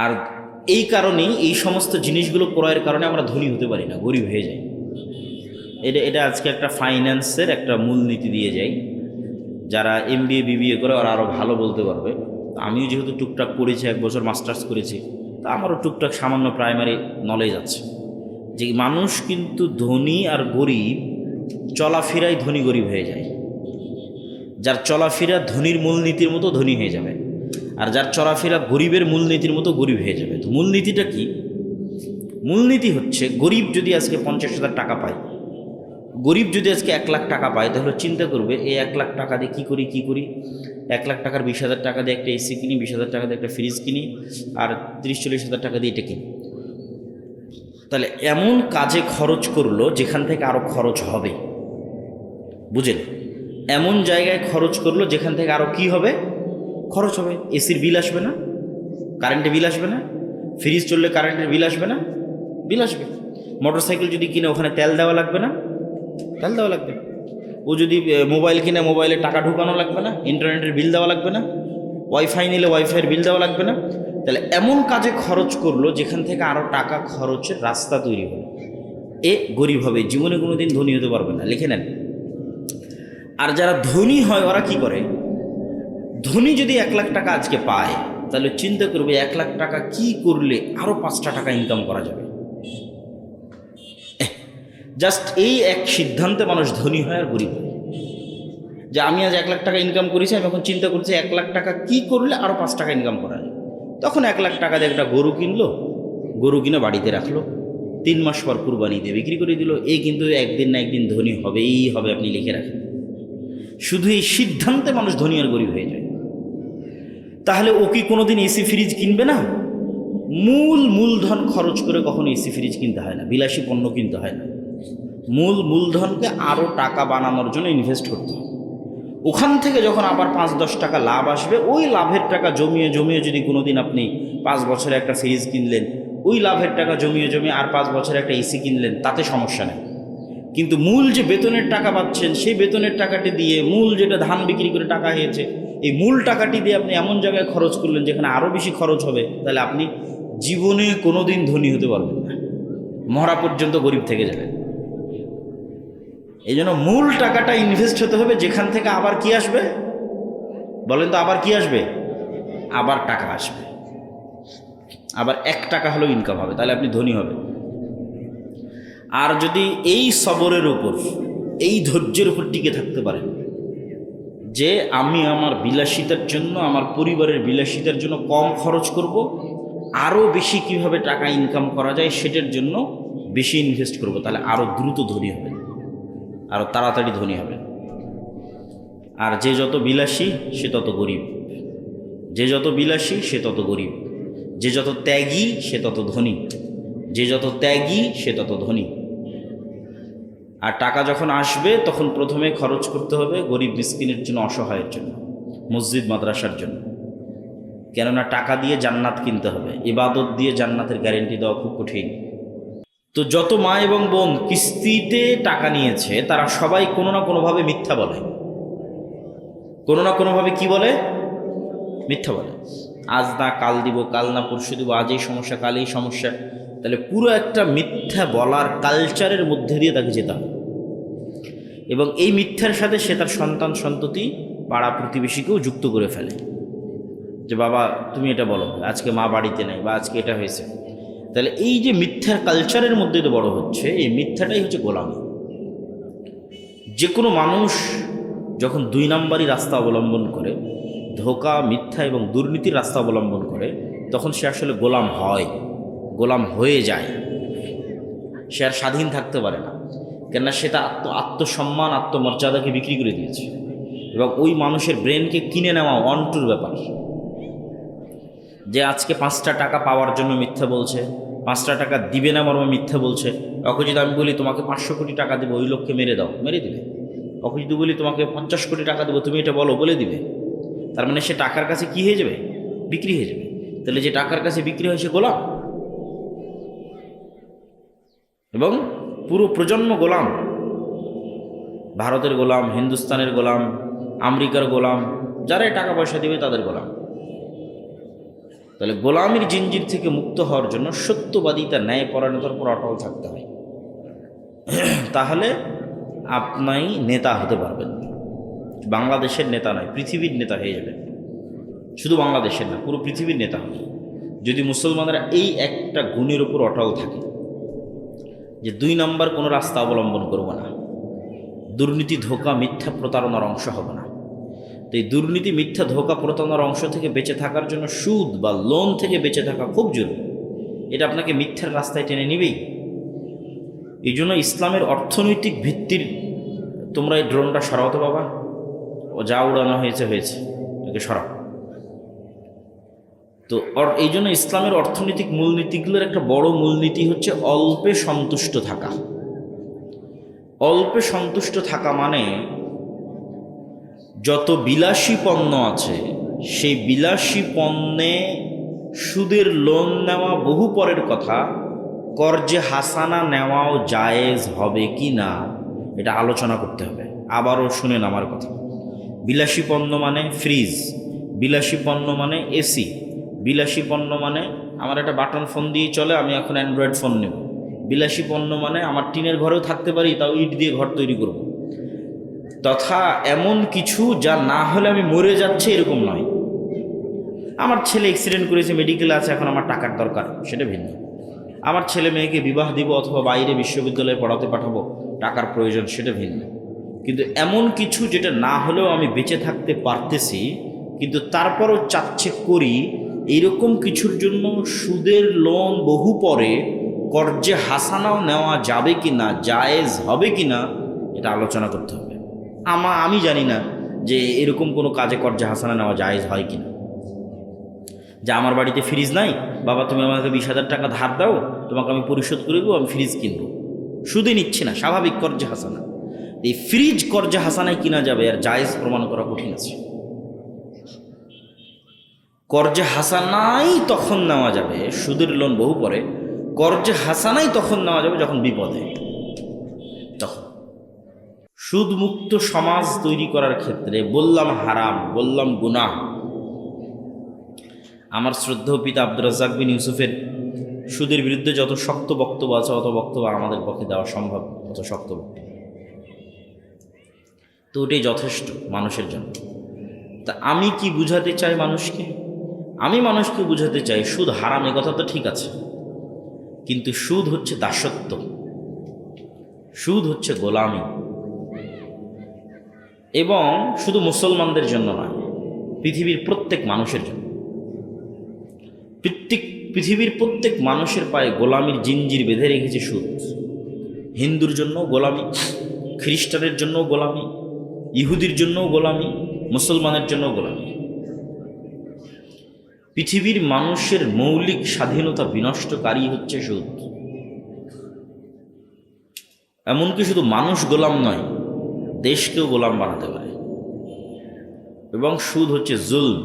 আর এই কারণেই এই সমস্ত জিনিসগুলো ক্রয়ের কারণে আমরা ধনী হতে পারি না, গরিব হয়ে যাই। এটা আজকে একটা ফাইন্যান্সের একটা মূলনীতি দিয়ে যাই। যারা MBA BBA করে ওরা আরও ভালো বলতে পারবে। আমিও যেহেতু টুকটাক করেছি, 1 বছর মাস্টার্স করেছি, তা আমারও টুকটাক সামান্য প্রাইমারি নলেজ আছে যে মানুষ কিন্তু ধনী আর গরিব চলাফেরাই ধনী গরিব হয়ে যায়। যার চলাফেরা ধনীর মূলনীতির মতো ধনী হয়ে যাবে, আর যার চলাফেরা গরিবের মূলনীতির মতো গরিব হয়ে যাবে। তো মূলনীতিটা কি? মূলনীতি হচ্ছে, গরিব যদি আজকে 50,000 টাকা পায়, গরিব যদি আজকে 1 লাখ টাকা পায়, তাহলে চিন্তা করবে এই 1 লাখ টাকা দিয়ে কী করি। 1 লাখ টাকার 20,000 টাকা দিয়ে একটা AC কিনি, 20,000 টাকা দিয়ে একটা ফ্রিজ কিনি, আর 30-40,000 টাকা দিয়ে এটা কিনি। তাহলে এমন কাজে খরচ করলো যেখান থেকে আরও খরচ হবে, বুঝলেন? এমন জায়গায় খরচ করলো যেখান থেকে আরও কি হবে, খরচ হবে। এসির বিল আসবে না, কারেন্টের বিল আসবে না, ফ্রিজ চললে কারেন্টের বিল আসবে না, বিল আসবে। মোটরসাইকেল যদি কিনে ওখানে তেল দেওয়া লাগবে না, তেল দেওয়া লাগবে। ও যদি মোবাইল কিনে মোবাইলে টাকা ঢুকানো লাগবে না, ইন্টারনেটের বিল দেওয়া লাগবে না, ওয়াইফাই নিলে ওয়াইফাইয়ের বিল দেওয়া লাগবে না। তাহলে এমন কাজে খরচ করলো যেখান থেকে আরও টাকা খরচের রাস্তা তৈরি হলো। এ গরিব হবে, জীবনে কোনো দিন ধনী হতে পারবে না, লিখে নেন। আর যারা ধনী হয় ওরা কি করে? ধনী যদি 1 লাখ টাকা আজকে পায়, তাহলে চিন্তা করবে 1 লাখ টাকা কি করলে আরও 5টা টাকা ইনকাম করা যাবে। জাস্ট এই এক সিদ্ধান্তে মানুষ ধনী হয় আর গরিব হয়। যে আমি আজ 1 লাখ টাকা ইনকাম করেছি, আমি এখন চিন্তা করছি 1 লাখ টাকা কি করলে আরও 5 টাকা ইনকাম করা যায়। তখন 1 লাখ টাকা দিয়ে একটা গরু কিনলো, গরু কিনে বাড়িতে রাখলো, 3 মাস পর কুরবানি দিয়ে বিক্রি করে দিল। এই কিন্তু একদিন না একদিন ধনী হবেই হবে, আপনি লিখে রাখেন। শুধু এই সিদ্ধান্তে মানুষ ধনী আর গরিব হয়ে যায়। তাহলে ও কি কোনোদিন AC ফ্রিজ কিনবে না? মূলধন খরচ করে কখনো AC ফ্রিজ কিনতে হয় না, বিলাসী পণ্য কিনতে হয় না। মূলধনকে আরও টাকা বানানোর জন্য ইনভেস্ট করতে হয়। ওখান থেকে যখন আবার 5-10 টাকা লাভ আসবে, ওই লাভের টাকা জমিয়ে জমিয়ে যদি কোনোদিন আপনি 5 বছরে একটা ফ্রিজ কিনলেন, ওই লাভের টাকা জমিয়ে জমিয়ে আর 5 বছরে একটা AC কিনলেন, তাতে সমস্যা নেই। কিন্তু মূল যে বেতনের টাকা পাচ্ছেন, সেই বেতনের টাকাটি দিয়ে মূল যেটা ধান বিক্রি করে টাকা হয়েছে, এই মূল টাকাটি দিয়ে আপনি এমন জায়গায় খরচ করলেন যেখানে আরও বেশি খরচ হবে, তাহলে আপনি জীবনে কোনো দিন ধনী হতে পারবেন না, মরা পর্যন্ত গরিব থেকে যাবেন। এই জন্য মূল টাকাটা ইনভেস্ট হতে হবে যেখান থেকে আবার কি আসবে, বলেন তো? আবার কি আসবে? আবার টাকা আসবে, আবার 1 টাকা হলেও ইনকাম হবে, তাহলে আপনি ধনী হবেন। আর যদি এই সবরের উপর, এই ধৈর্যের উপর টিকে থাকতে পারেন যে আমি আমার বিলাসিতার জন্য, আমার পরিবারের বিলাসিতার জন্য কম খরচ করব, আরও বেশি কিভাবে টাকা ইনকাম করা যায় সেটার জন্য বেশি ইনভেস্ট করব, তাহলে আরও দ্রুত ধনী হবে, আরও তাড়াতাড়ি ধনী হবে। আর যে যত বিলাসী সে তত গরিব, যে যত বিলাসী সে তত গরিব, যে যত ত্যাগী সে তত ধনী, যে যত ত্যাগী সে তত ধনী। আর টাকা যখন আসবে তখন প্রথমে খরচ করতে হবে গরিব মিসকিনের জন্য, অসহায়ের জন্য, মসজিদ মাদ্রাসার জন্য। কেননা টাকা দিয়ে জান্নাত কিনতে হবে, ইবাদত দিয়ে জান্নাতের গ্যারেন্টি দেওয়া খুব কঠিন। তো যত মা এবং বোন কিস্তিতে টাকা নিয়েছে, তারা সবাই কোনো না কোনোভাবে মিথ্যা বলে, কোনো না কোনোভাবে কি বলে? মিথ্যা বলে। আজ না কাল দিব, কাল না পরশু দিব, আজ এই সমস্যা কাল এই সমস্যা। তাহলে পুরো একটা মিথ্যা বলার কালচারের মধ্যে দিয়ে তাকে যেতে হবে, এবং এই মিথ্যার সাথে সে তার সন্তান সন্ততি পাড়া প্রতিবেশীকেও যুক্ত করে ফেলে যে বাবা তুমি এটা বলো, আজকে মা বাড়িতে নেই, বা আজকে এটা হয়েছে। তাহলে এই যে মিথ্যার কালচারের মধ্যে তো বড় হচ্ছে, এই মিথ্যাটাই হচ্ছে গোলামি। যে কোনো মানুষ যখন 2 নম্বরই রাস্তা অবলম্বন করে, ধোঁকা, মিথ্যা এবং দুর্নীতির রাস্তা অবলম্বন করে, তখন সে আসলে গোলাম হয়, গোলাম হয়ে যায়। সে আর স্বাধীন থাকতে পারে না, কেননা সে তার আত্মসম্মান, আত্মমর্যাদাকে বিক্রি করে দিয়েছে, এবং ওই মানুষের ব্রেনকে কিনে নেওয়া অন্টুর ব্যাপার। যে আজকে 5টা টাকা পাওয়ার জন্য মিথ্যা বলছে, 5টা টাকা দিবে না মর্মে মিথ্যা বলছে। ওকে যদি আমি বলি তোমাকে 500 কোটি টাকা দেবো, ওই লোককে মেরে দাও, মেরে দিবে। ওকে যদি বলি তোমাকে 50 কোটি টাকা দেবো, তুমি এটা বলো, বলে দিবে। তার মানে সে টাকার কাছে কি হয়ে যাবে? বিক্রি হয়ে যাবে। তাহলে যে টাকার কাছে বিক্রি হয় সে গোলাম, এবং পুরো প্রজন্ম গোলাম। ভারতের গোলাম, হিন্দুস্তানের গোলাম, আমেরিকার গোলাম, যারাই টাকা পয়সা দিবে তাদের গোলাম। তাহলে গোলামির জিঞ্জির থেকে মুক্ত হওয়ার জন্য সত্যবাদিতা, ন্যায়পরায়ণতার উপর অটল থাকতে হয়। তাহলে আপনি নেতা হতে পারবেন। বাংলাদেশের নেতা নয়, পৃথিবীর নেতা হয়ে যাবেন। শুধু বাংলাদেশের না, পুরো পৃথিবীর নেতা হবে যদি মুসলমানরা এই একটা গুণের উপর অটল থাকে, যে 2 নম্বর কোনো রাস্তা অবলম্বন করব না, দুর্নীতি, ধোঁকা, মিথ্যা, প্রতারণার অংশ হবে না। তো এই দুর্নীতি, মিথ্যা, ধোঁকা, প্রতারণার অংশ থেকে বেঁচে থাকার জন্য সুদ বা লোন থেকে বেঁচে থাকা খুব জরুরি। এটা আপনাকে মিথ্যার রাস্তায় টেনে নিবেই। এই জন্য ইসলামের অর্থনৈতিক ভিত্তির, তোমরা এই ড্রোনটা সরাতে বাবা, ও যা উড়ানো হয়েছে একে সরাও। তো এই জন্য ইসলামের অর্থনৈতিক মূলনীতিগুলোর একটা বড় মূলনীতি হচ্ছে অল্পে সন্তুষ্ট থাকা। অল্পে সন্তুষ্ট থাকা মানে যত বিলাসী পণ্য আছে সেই বিলাসী পণ্যে সুদের লোন নেওয়া বহু পরের কথা, কর্জে হাসানা নেওয়াও জায়েজ হবে কি না এটা আলোচনা করতে হবে। আবারও শুনেন আমার কথা। বিলাসী পণ্য মানে ফ্রিজ, বিলাসী পণ্য মানে এসি, বিলাসী পণ্য মানে আমার একটা বাটন ফোন দিয়ে চলে, আমি এখন অ্যান্ড্রয়েড ফোন নেব। বিলাসী পণ্য মানে আমার টিনের ঘরেও থাকতে পারি, তাও ইট দিয়ে ঘর তৈরি করব। তথা এমন কিছু যা না হলে আমি মরে যাচ্ছে এরকম নয়। আমার ছেলে অ্যাক্সিডেন্ট করেছে, মেডিকেলে আছে, এখন আমার টাকার দরকার, সেটা ভিন্ন। আমার ছেলে মেয়েকে বিবাহ দিব অথবা বাইরে বিশ্ববিদ্যালয়ে পড়াতে পাঠাবো, টাকার প্রয়োজন, সেটা ভিন্ন। কিন্তু এমন কিছু যেটা না হলেও আমি বেঁচে থাকতে পারতেছি, কিন্তু তারপরও চাচ্ছে করি, এইরকম কিছুর জন্য সুদের লোন বহু পরে কর্জে হাসানাও নেওয়া যাবে কি না, জায়েজ হবে কি না, এটা আলোচনা করতে হবে। আমি জানি না যে এরকম কোনো কাজে কর্জে হাসানা নেওয়া জায়েজ হয় কি না। যে আমার বাড়িতে ফ্রিজ নাই, বাবা তুমি আমাকে 20,000 টাকা ধার দাও, তোমাকে আমি পরিশোধ করে দেবো, আমি ফ্রিজ কিনবো। সুদে নিচ্ছি না, স্বাভাবিক কর্জে হাসানা। এই ফ্রিজ কর্জে হাসানায় কিনা যাবে, আর জায়েজ প্রমাণ করা কঠিন আছে। কর্জে হাসানাই তখন নেওয়া যাবে, সুদের লোন বহু পরে, কর্জে হাসানাই তখন নেওয়া যাবে যখন বিপদে। তখন সুদমুক্ত সমাজ তৈরি করার ক্ষেত্রে বললাম হারাম, বললাম গুনাহ। আমার শ্রদ্ধেয় পিতা আব্দুর রাজ্জাক বিন ইউসুফের সুদের বিরুদ্ধে যত শক্ত বক্তব্য আছে, অত বক্তব্য আমাদের পক্ষে দেওয়া সম্ভব, অত শক্ত বক্তব্য। তো ওটাই যথেষ্ট মানুষের জন্য। তা আমি কি বুঝাতে চাই মানুষকে? আমি মানুষকে বুঝাতে চাই সুদ হারাম, এ কথা তো ঠিক আছে, কিন্তু সুদ হচ্ছে দাসত্ব, সুদ হচ্ছে গোলামি। এবং শুধু মুসলমানদের জন্য নয়, পৃথিবীর প্রত্যেক মানুষের জন্য। পৃথিবীর প্রত্যেক মানুষের পায়ে গোলামির জিঞ্জির বেঁধে রেখেছে সুদ। হিন্দুর জন্য গোলামি, খ্রিস্টানের জন্য গোলামি, ইহুদির জন্যও গোলামি, মুসলমানের জন্য গোলামি। পৃথিবীর মানুষের মৌলিক স্বাধীনতা বিনষ্টকারী হচ্ছে সুদ। এমনকি শুধু মানুষ গোলাম নয়, দেশকেও গোলাম বানাতে পারে। এবং সুদ হচ্ছে জুলম,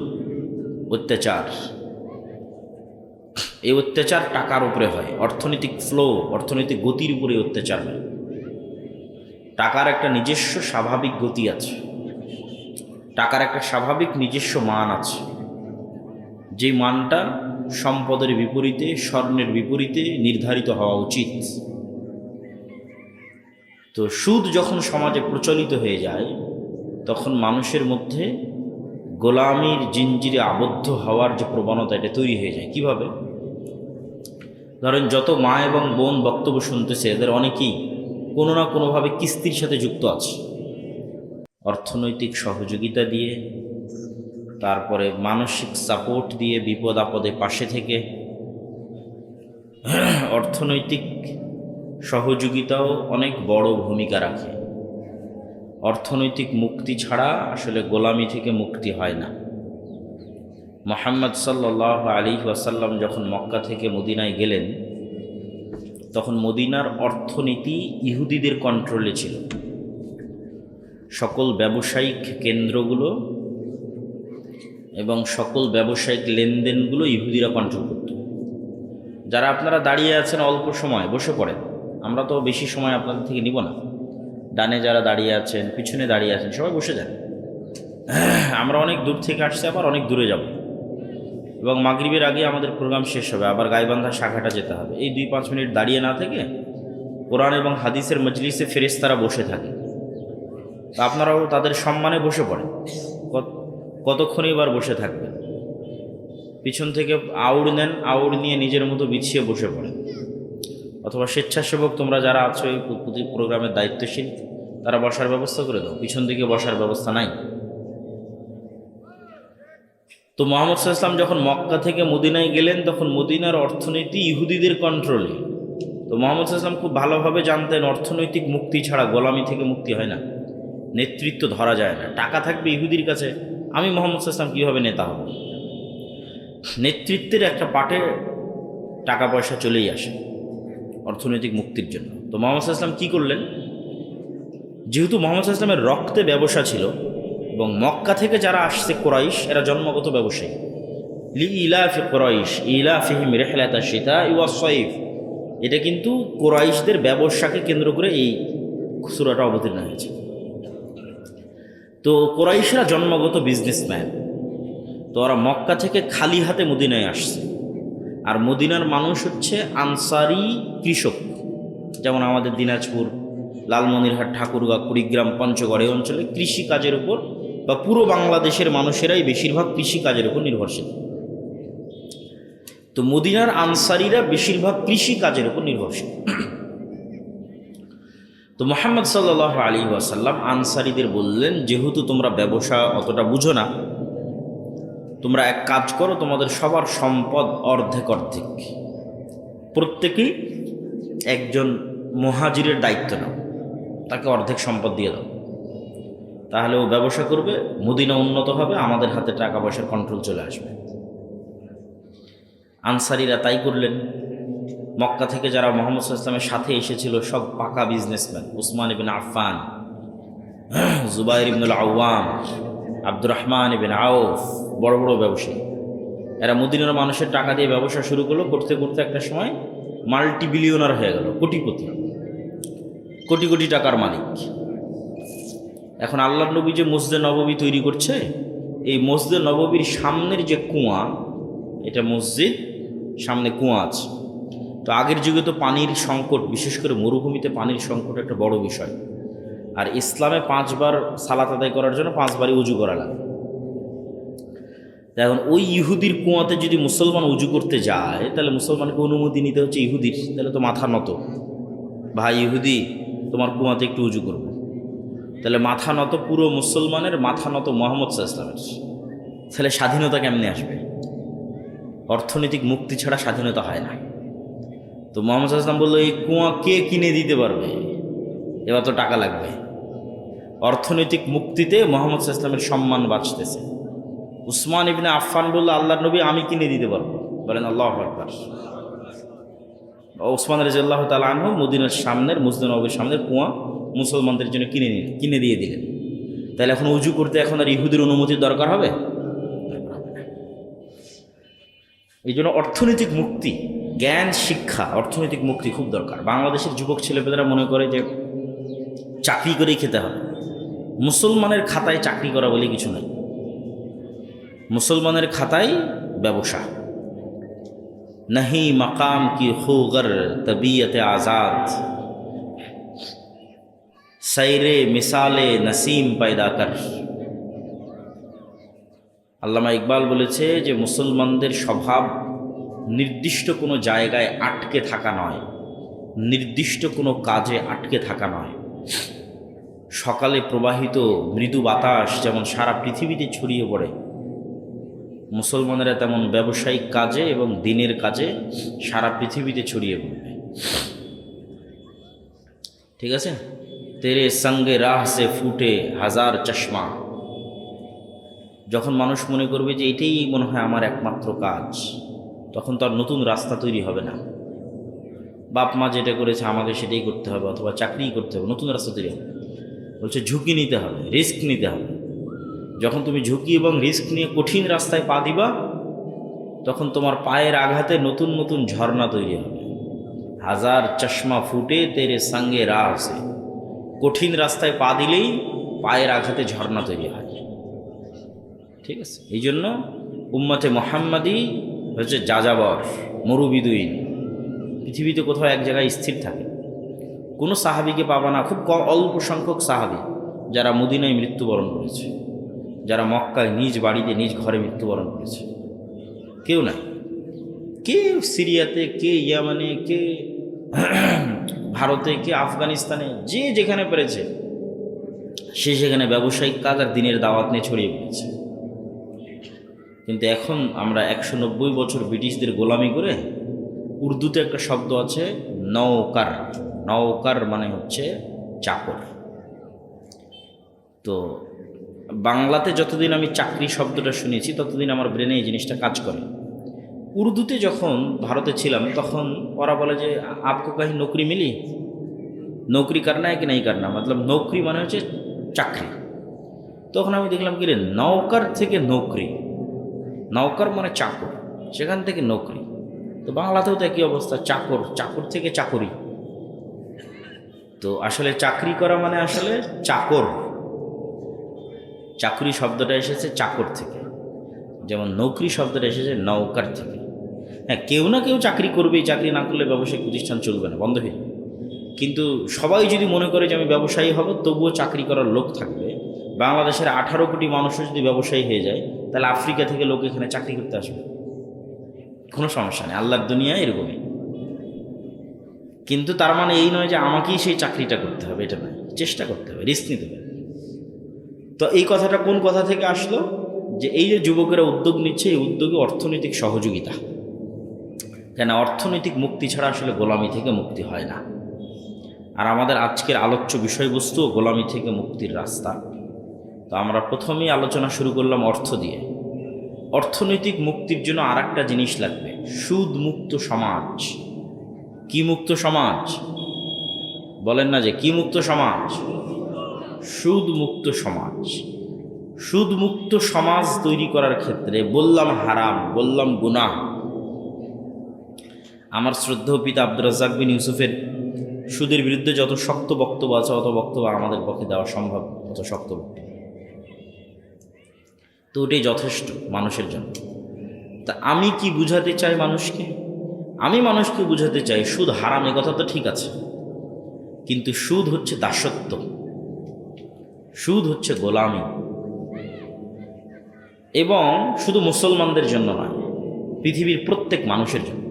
অত্যাচার। এই অত্যাচার টাকার উপরে হয়, অর্থনৈতিক ফ্লো, অর্থনৈতিক গতির উপরে অত্যাচার হয়। টাকার একটা নিজস্ব স্বাভাবিক গতি আছে, টাকার একটা স্বাভাবিক নিজস্ব মান আছে, যে মানটা সম্পদের বিপরীতে, স্বর্ণের বিপরীতে নির্ধারিত হওয়া উচিত। তো সুদ যখন সমাজে প্রচলিত হয়ে যায়, তখন মানুষের মধ্যে গোলামির জিঞ্জিরে আবদ্ধ হওয়ার যে প্রবণতা, এটা তৈরি হয়ে যায়। কিভাবে? ধরেন যত মা এবং বোন বক্তব্য শুনতেছে, এদের অনেকেই কোনো না কোনোভাবে কিস্তির সাথে যুক্ত আছে। অর্থনৈতিক সহযোগিতা দিয়ে, তারপরে মানসিক সাপোর্ট দিয়ে, বিপদ আপদে পাশে থেকে। অর্থনৈতিক সহযোগিতাও অনেক বড় ভূমিকা রাখে। অর্থনৈতিক মুক্তি ছাড়া আসলে গোলামি থেকে মুক্তি হয় না। মুহাম্মদ সাল্লাল্লাহু আলাইহি ওয়াসাল্লাম যখন মক্কা থেকে মদিনায় গেলেন, তখন মদিনার অর্থনীতি ইহুদিদের কন্ট্রোলে ছিল। সকল ব্যবসায়িক কেন্দ্রগুলো এবং সকল ব্যবসায়িক লেনদেনগুলো ইহুদিরা কন্ট্রোল করত। যারা আপনারা দাঁড়িয়ে আছেন অল্প সময়, বসে পড়েন, আমরা তো বেশি সময় আপনাদের থেকে নিব না। ডানে যারা দাঁড়িয়ে আছেন, পিছনে দাঁড়িয়ে আছেন, সবাই বসে যান। আমরা অনেক দূর থেকে আসছি, আবার অনেক দূরে যাব। এবং মাগরিবের আগে আমাদের প্রোগ্রাম শেষ হবে, আবার গাইবান্ধা শাখাটা যেতে হবে। এই 2-5 মিনিট দাঁড়িয়ে না থেকে কোরআন এবং হাদিসের মজলিসে ফেরেশতারা বসে থাকে, তা আপনারাও তাদের সম্মানে বসে পড়েন। কতক্ষণ এবার বসে থাকবেন? পিছন থেকে আউড় নেন, আউড় নিয়ে নিজের মতো বিছিয়ে বসে পড়েন। অথবা স্বেচ্ছাসেবক তোমরা যারা আছো এই প্রোগ্রামের দায়িত্বশীল, তারা বসার ব্যবস্থা করে দাও। পিছন দিকে বসার ব্যবস্থা নাই। তো মুহাম্মদ সাল্লাল্লাহু আলাইহি ওয়াসাল্লাম যখন মক্কা থেকে মদিনায় গেলেন, তখন মদিনার অর্থনীতি ইহুদিদের কন্ট্রোলে। তো মুহাম্মদ সাল্লাল্লাহু আলাইহি ওয়াসাল্লাম খুব ভালোভাবে জানতেন অর্থনৈতিক মুক্তি ছাড়া গোলামি থেকে মুক্তি হয় না, নেতৃত্ব ধরা যায় না। টাকা থাকবে ইহুদির কাছে, আমি মুহাম্মদ সাল্লাল্লাহু আলাইহি ওয়াসাল্লাম কীভাবে নেতা হব? নেতৃত্বের একটা পাটে টাকা পয়সা চলেই আসে অর্থনৈতিক মুক্তির জন্য। তো মুহাম্মদ সাল্লাল্লাহু আলাইহি ওয়াসাল্লাম কী করলেন? যেহেতু মুহাম্মদ সাল্লাল্লাহু আলাইহি ওয়াসাল্লামের রক্তে ব্যবসা ছিল এবং মক্কা থেকে যারা আসছে কুরাইশ, এরা জন্মগত ব্যবসায়ী। লিইলাফি কুরাইশ ইলাফিহিম রিহলাতা শিতাই ওয়াস সাইফ, এটা কিন্তু কুরাইশদের ব্যবসাকে কেন্দ্র করে এই সূরাটা অবতীর্ণ হয়েছে। তো কুরাইশরা জন্মগত বিজনেসম্যান, তো ওরা মক্কা থেকে খালি হাতে মদিনায় আসছে। আর মদিনার মানুষ হচ্ছে আনসারি কৃষক, যেমন আমাদের দিনাজপুর, লালমনিরহাট, ঠাকুরগাঁও, কুড়িগ্রাম, পঞ্চগড় এই অঞ্চলে কৃষিকাজের উপর, বা পুরো বাংলাদেশের মানুষেরাই বেশিরভাগ কৃষিকাজের উপর নির্ভরশীল। তো মদিনার আনসারিরা বেশিরভাগ কৃষিকাজের উপর নির্ভরশীল। তো মুহাম্মদ সাল্লাল্লাহু আলাইহি ওয়াসাল্লাম আনসারিদের বললেন, যেহেতু তোমরা ব্যবসা অতটা বুঝো না, তোমরা এক কাজ করো, তোমাদের সবার সম্পদ অর্ধেক অর্ধেক, প্রত্যেকেই একজন মুহাজিরের দায়িত্ব নাও, তাকে অর্ধেক সম্পদ দিয়ে দাও, তাহলে ও ব্যবসা করবে, মদিনা উন্নত হবে, আমাদের হাতে টাকা পয়সার কন্ট্রোল চলে আসবে। আনসারিরা তাই করলেন। মক্কা থেকে যারা মুহাম্মদ সাল্লাল্লাহু আলাইহি ওয়াসাল্লামের সাথে এসেছিল সব পাকা বিজনেসম্যান, উসমান ইবনে আফফান, জুবাইর ইবনুল আওয়াম, আব্দুর রহমান ইবনে আউফ, বড় বড় ব্যবসায়ী। এরা মদিনার মানুষের টাকা দিয়ে ব্যবসা শুরু করলো, করতে করতে একটা সময় মাল্টি বিলিয়নার হয়ে গেল, কোটিপতি, কোটি কোটি টাকার মালিক। এখন আল্লাহর নবী যে মসজিদে নববী তৈরি করছে, এই মসজিদে নববীর সামনের যে কুয়া, এটা মসজিদ, সামনে কুয়া আছে। তো আগের যুগে তো পানির সংকট, বিশেষ করে মরুভূমিতে পানির সংকট একটা বড় বিষয়। আর ইসলামে 5 বার সালাত আদায় করার জন্য 5 বারই উজু করা লাগে। এখন ওই ইহুদির কুয়াতে যদি মুসলমান উজু করতে যায়, তাহলে মুসলমানকে অনুমতি নিতে হচ্ছে ইহুদির, তাহলে তো মাথা নত, ভাই ইহুদি তোমার কুয়াতে একটু উজু করবো, তাহলে মাথা নত পুরো মুসলমানের, মাথা নত মুহাম্মদ সাল্লাল্লাহু আলাইহি ওয়াসাল্লামের। তাহলে স্বাধীনতা কেমনে আসবে? অর্থনৈতিক মুক্তি ছাড়া স্বাধীনতা হয় না। তো মুহাম্মদ সাল্লাল্লাহু আলাইহি ওয়াসাল্লাম বললো, এই কুয়া কে কিনে দিতে পারবে? এবার তো টাকা লাগবে। অর্থনৈতিক মুক্তিতে মুহাম্মদ সাল্লাল্লাহু আলাইহি ওয়াসাল্লামের সম্মান বাঁচতেছে। উসমান ইবনে আফফান বলল, আল্লাহর নবী আমি কিনে দিতে পারবো। বলেন আল্লাহু আকবার। উসমান রাদিয়াল্লাহু তাআলা আনহু মদিনার সামনের, মসজিদ নববীর সামনের কুয়া মুসলমানদের জন্য কিনে দিয়ে দিলেন। তাহলে এখন উজু করতে এখন আর ইহুদির অনুমতির দরকার হবে? এই জন্য অর্থনৈতিক মুক্তি, জ্ঞান শিক্ষা, অর্থনৈতিক মুক্তি খুব দরকার। বাংলাদেশের যুবক ছেলেপেলেরা মনে করে যে চাকরি করেই খেতে হবে। মুসলমানের খাতায় চাকরি করা বলে কিছু নাই। মুসলমানের খাতায় ব্যবসা। नहीं मकाम की खूगर तबीयत आज़ाद, सैरे मिसाले नसीम पैदा कर। আল্লামা ইকবাল বলেছে যে মুসলমানদের স্বভাব নির্দিষ্ট কোনো জায়গায় আটকে থাকা নয়, নির্দিষ্ট কোনো কাজে আটকে থাকা নয়। সকালে প্রবাহিত মৃদু বাতাস যেমন সারা পৃথিবীতে ছড়িয়ে পড়ে, মুসলমানেরা তেমন ব্যবসায়িক কাজে এবং দিনের কাজে সারা পৃথিবীতে ছড়িয়ে পড়বে। ঠিক আছে? তেরে সঙ্গে রাহ সে ফুটে হাজার চশমা। যখন মানুষ মনে করবে যে এটাই মনে হয় আমার একমাত্র কাজ, তখন তার নতুন রাস্তা তৈরি হবে না। বাপ মা যেটা করেছে আমাকে সেটাই করতে হবে, অথবা চাকরিই করতে হবে, নতুন রাস্তা তৈরি হবে। বলছে ঝুঁকি নিতে হবে, রিস্ক নিতে হবে। যখন তুমি ঝুঁকি এবং রিস্ক নিয়ে কঠিন রাস্তায় পা দিবা, তখন তোমার পায়ের আঘাতে নতুন নতুন ঝর্ণা তৈরি হবে। হাজার চশমা ফুটে তেরে সঙ্গে রাহ আছে। কঠিন রাস্তায় পা দিলেই পায়ের আঘাতে ঝর্ণা তৈরি হয়। ঠিক আছে? এই জন্য উম্মতে মুহাম্মাদি হচ্ছে যাযাবর, মরুবিদুইন, পৃথিবীতে কোথাও এক জায়গায় স্থির থাকে। কোনো সাহাবিকে পাবা না, খুব অল্প সংখ্যক সাহাবি যারা মদিনায় মৃত্যুবরণ করেছে, যারা মক্কায় নিজ বাড়িতে নিজ ঘরে মৃত্যুবরণ করেছে, কেউ নাই। কে সিরিয়াতে, কে ইয়ামানে, কে ভারতে, কে আফগানিস্তানে, যে যেখানে পেরেছে সে সেখানে ব্যবসায়িক কাজ আর দিনের দাওয়াত নিয়ে ছড়িয়ে পড়েছে। কিন্তু এখন আমরা 190 বছর ব্রিটিশদের গোলামি করে, উর্দুতে একটা শব্দ আছে নওকার, নওকার মানে হচ্ছে চাকর। তো বাংলাতে যতদিন আমি চাকরি শব্দটা শুনেছি ততদিন আমার ব্রেনে এই জিনিসটা কাজ করে। উর্দুতে যখন ভারতে ছিলাম তখন ওরা বলে যে আপকো কাহি নৌকরি মিলি, নৌকরি করনা है कि नहीं करना, मतलब নৌকরি মানে হচ্ছে চাকরি। তখন আমি দেখলাম কি রে, নৌকার থেকে নৌকরি, নৌকার মানে চাকর, সেখান থেকে নৌকরি। তো বাংলাতেও তো একই অবস্থা, চাকর, চাকর থেকে চাকরি। তো আসলে চাকরি করা মানে আসলে চাকর, চাকরি শব্দটা এসেছে চাকর থেকে, যেমন নৌকরি শব্দটা এসেছে নৌকার থেকে। হ্যাঁ, কেউ না কেউ চাকরি করবেই, চাকরি না করলে ব্যবসায়িক প্রতিষ্ঠান চলবে না, বন্ধ হয়ে যাবে। কিন্তু সবাই যদি মনে করে যে আমি ব্যবসায়ী হব, তবুও চাকরি করার লোক থাকবে। বাংলাদেশের 18 কোটি মানুষও যদি ব্যবসায়ী হয়ে যায়, তাহলে আফ্রিকা থেকে লোক এখানে চাকরি করতে আসবে, কোনো সমস্যা নেই। আল্লাহর দুনিয়া এরকমই। কিন্তু তার মানে এই নয় যে আমাকেই সেই চাকরিটা করতে হবে, এটা নয়, চেষ্টা করতে হবে, রিস্ক নিতে হবে। তো এই কথাটা কোন কথা থেকে আসলো, যে এই যে যুবকেরা উদ্যোগ নিচ্ছে, এই উদ্যোগে অর্থনৈতিক সহযোগিতা। কেন, অর্থনৈতিক মুক্তি ছাড়া আসলে গোলামি থেকে মুক্তি হয় না। আর আমাদের আজকের আলোচ্য বিষয়বস্তু গোলামি থেকে মুক্তির রাস্তা। তো আমরা প্রথমেই আলোচনা শুরু করলাম অর্থ দিয়ে। অর্থনৈতিক মুক্তির জন্য আর একটা জিনিস লাগবে, সুদ মুক্ত সমাজ। কি মুক্ত সমাজ বলেন না, যে কি মুক্ত সমাজ? সুদ মুক্ত সমাজ। সুদ মুক্ত সমাজ তৈরি করার ক্ষেত্রে বললাম হারাম, বললাম গুনাহ। আমার শ্রদ্ধেয় পিতা আব্দুর রাজ্জাক বিন ইউসুফের সুদের বিরুদ্ধে যত শক্ত বক্তব্য আছে, অত বক্তব্য আমাদের পক্ষে দেওয়া সম্ভব, অত শক্ত বক্তব্য। তো ওটাই যথেষ্ট মানুষের জন্য। তা আমি কি বুঝাতে চাই মানুষকে? আমি মানুষকে বুঝাতে চাই সুদ হারাম, এ কথা তো ঠিক আছে, কিন্তু সুদ হচ্ছে দাসত্ব, সুদ হচ্ছে গোলামি। এবং শুধু মুসলমানদের জন্য নয়, পৃথিবীর প্রত্যেক মানুষের জন্য।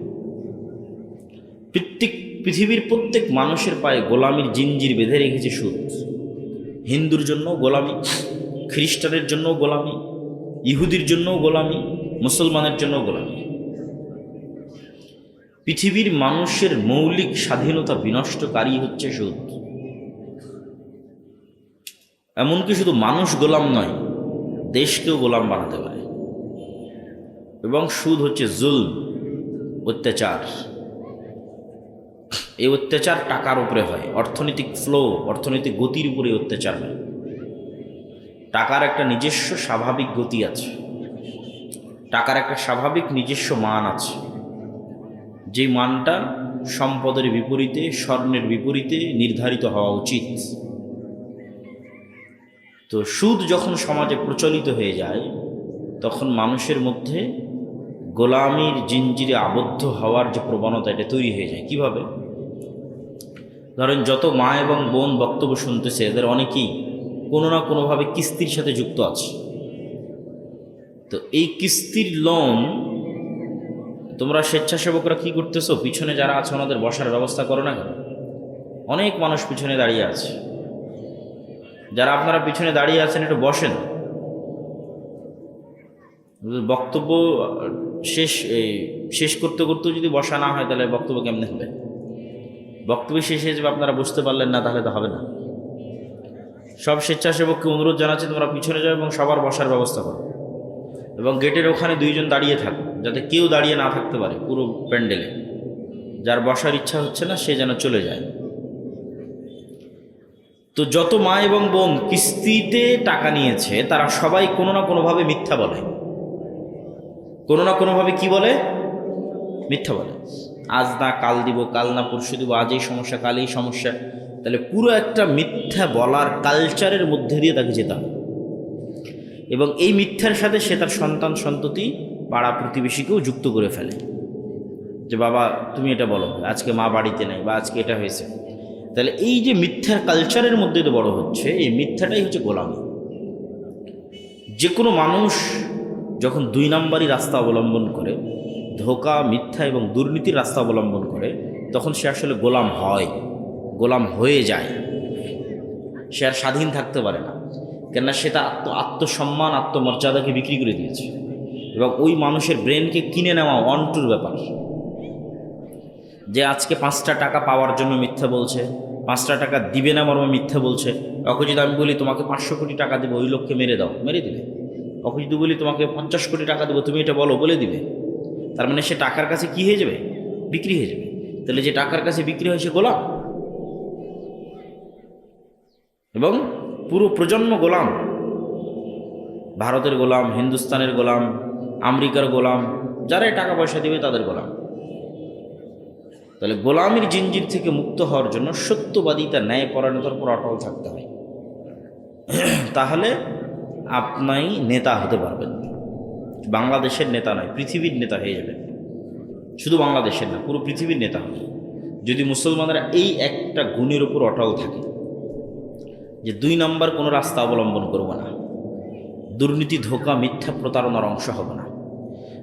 পৃথিবীর প্রত্যেক মানুষের পায়ে গোলামির জিঞ্জির বেঁধে রেখেছে সুদ। হিন্দুর জন্য গোলামি, খ্রিস্টানের জন্য গোলামি, ইহুদির জন্য গোলামি, মুসলমানের জন্য গোলামি। পৃথিবীর মানুষের মৌলিক স্বাধীনতা বিনষ্টকারী হচ্ছে সুদ। এমনকি শুধু মানুষ গোলাম নয়, দেশকেও গোলাম বানাতে পারে। এবং সুদ হচ্ছে জুলম, অত্যাচার। এই অত্যাচার টাকার উপরে হয়, অর্থনৈতিক ফ্লো, অর্থনৈতিক গতির উপরে অত্যাচার হয়। টাকার একটা নিজস্ব স্বাভাবিক গতি আছে, টাকার একটা স্বাভাবিক নিজস্ব মান আছে, যে মানটা সম্পদের বিপরীতে, স্বর্ণের বিপরীতে নির্ধারিত হওয়া উচিত। তো সুদ যখন সমাজে প্রচলিত হয়ে যায়, তখন মানুষের মধ্যে গোলামির জিঞ্জিরে আবদ্ধ হওয়ার যে প্রবণতা, এটা তৈরি হয়ে যায়। কিভাবে? ধরেন, যত মা এবং বোন বক্তব্য শুনতেছে, এদের অনেকেই কোনো না কোনোভাবে কিস্তির সাথে যুক্ত আছে। তো এই কিস্তির লোন তোমরা স্বেচ্ছাসেবকরা কি করতেছো? পিছনে যারা আছে ওনাদের বসার ব্যবস্থা করো না কেন? অনেক মানুষ পিছনে দাঁড়িয়ে আছে। যারা আপনারা পিছনে দাঁড়িয়ে আছেন, একটু বসেন। বক্তব্য শেষ করতে করতেও যদি বসা না হয়, তাহলে বক্তব্য কেমনে হবে? বক্তব্য শেষ হয়ে যাবে, আপনারা বুঝতে পারলেন না, তাহলে তো হবে না। সব স্বেচ্ছাসেবককে অনুরোধ জানাচ্ছি, তোমরা পিছনে যাও এবং সবার বসার ব্যবস্থা করো। এবং গেটের ওখানে 2 জন দাঁড়িয়ে থাকো, যাতে কেউ দাঁড়িয়ে না থাকতে পারে পুরো প্যান্ডেলে। যার বসার ইচ্ছা হচ্ছে না, সে যেন চলে যায়। তো যত মা এবং বোন কিস্তিতে টাকা নিয়েছে, তারা সবাই কোনো না কোনোভাবে মিথ্যা বলে। কোনো না কোনোভাবে কি বলে? মিথ্যা বলে। আজ না কাল দিব, কাল না পরশু দিব, আজ এই সমস্যা, কাল এই সমস্যা। তাহলে পুরো একটা মিথ্যা বলার কালচারের মধ্যে দিয়ে তাকে যেতে হবে। এবং এই মিথ্যার সাথে সে তার সন্তান সন্ততি পাড়া প্রতিবেশীকেও যুক্ত করে ফেলে যে বাবা তুমি এটা বলো, আজকে মা বাড়িতে নেই বা আজকে এটা হয়েছে। তাহলে এই যে মিথ্যার কালচারের মধ্যে তো বড় হচ্ছে, এই মিথ্যাটাই হচ্ছে গোলামি। যে কোনো মানুষ যখন 2 নম্বরই রাস্তা অবলম্বন করে, ধোঁকা, মিথ্যা এবং দুর্নীতির রাস্তা অবলম্বন করে, তখন সে আসলে গোলাম হয়, গোলাম হয়ে যায়। সে আর স্বাধীন থাকতে পারে না, কেননা সেটা আত্মসম্মান, আত্মমর্যাদাকে বিক্রি করে দিয়েছে। এবং ওই মানুষের ব্রেনকে কিনে নেওয়া অন্টুর ব্যাপার। যে আজকে 5টা টাকা পাওয়ার জন্য মিথ্যা বলছে, 5টা টাকা দিবে না মর্মে মিথ্যা বলছে। ওকে যদি আমি বলি তোমাকে 500 কোটি টাকা দেবো, ওই লোককে মেরে দাও, মেরে দিবে। ওকে যদি বলি তোমাকে 50 কোটি টাকা দেবো, তুমি এটা বলো, বলে দিবে। তার মানে সে টাকার কাছে কি হয়ে যাবে? বিক্রি হয়ে যাবে। তাহলে যে টাকার কাছে বিক্রি হয় সে গোলাম, এবং পুরো প্রজন্ম গোলাম। ভারতের গোলাম, হিন্দুস্তানের গোলাম, আমেরিকার গোলাম, যারাই টাকা পয়সা দেবে তাদের গোলাম। তাহলে গোলামির জিঞ্জির থেকে মুক্ত হওয়ার জন্য সত্যবাদিতা, ন্যায়পরায়ণতার উপর অটল থাকতে হয়। তাহলে আপনি নেতা হতে পারবেন। বাংলাদেশের নেতা নয়, পৃথিবীর নেতা হয়ে যাবেন। শুধু বাংলাদেশের না, পুরো পৃথিবীর নেতা হবে যদি মুসলমানরা এই একটা গুণের উপর অটল থাকে, যে 2 নম্বর কোনো রাস্তা অবলম্বন করব না, দুর্নীতি, ধোঁকা, মিথ্যা, প্রতারণার অংশ হবে না।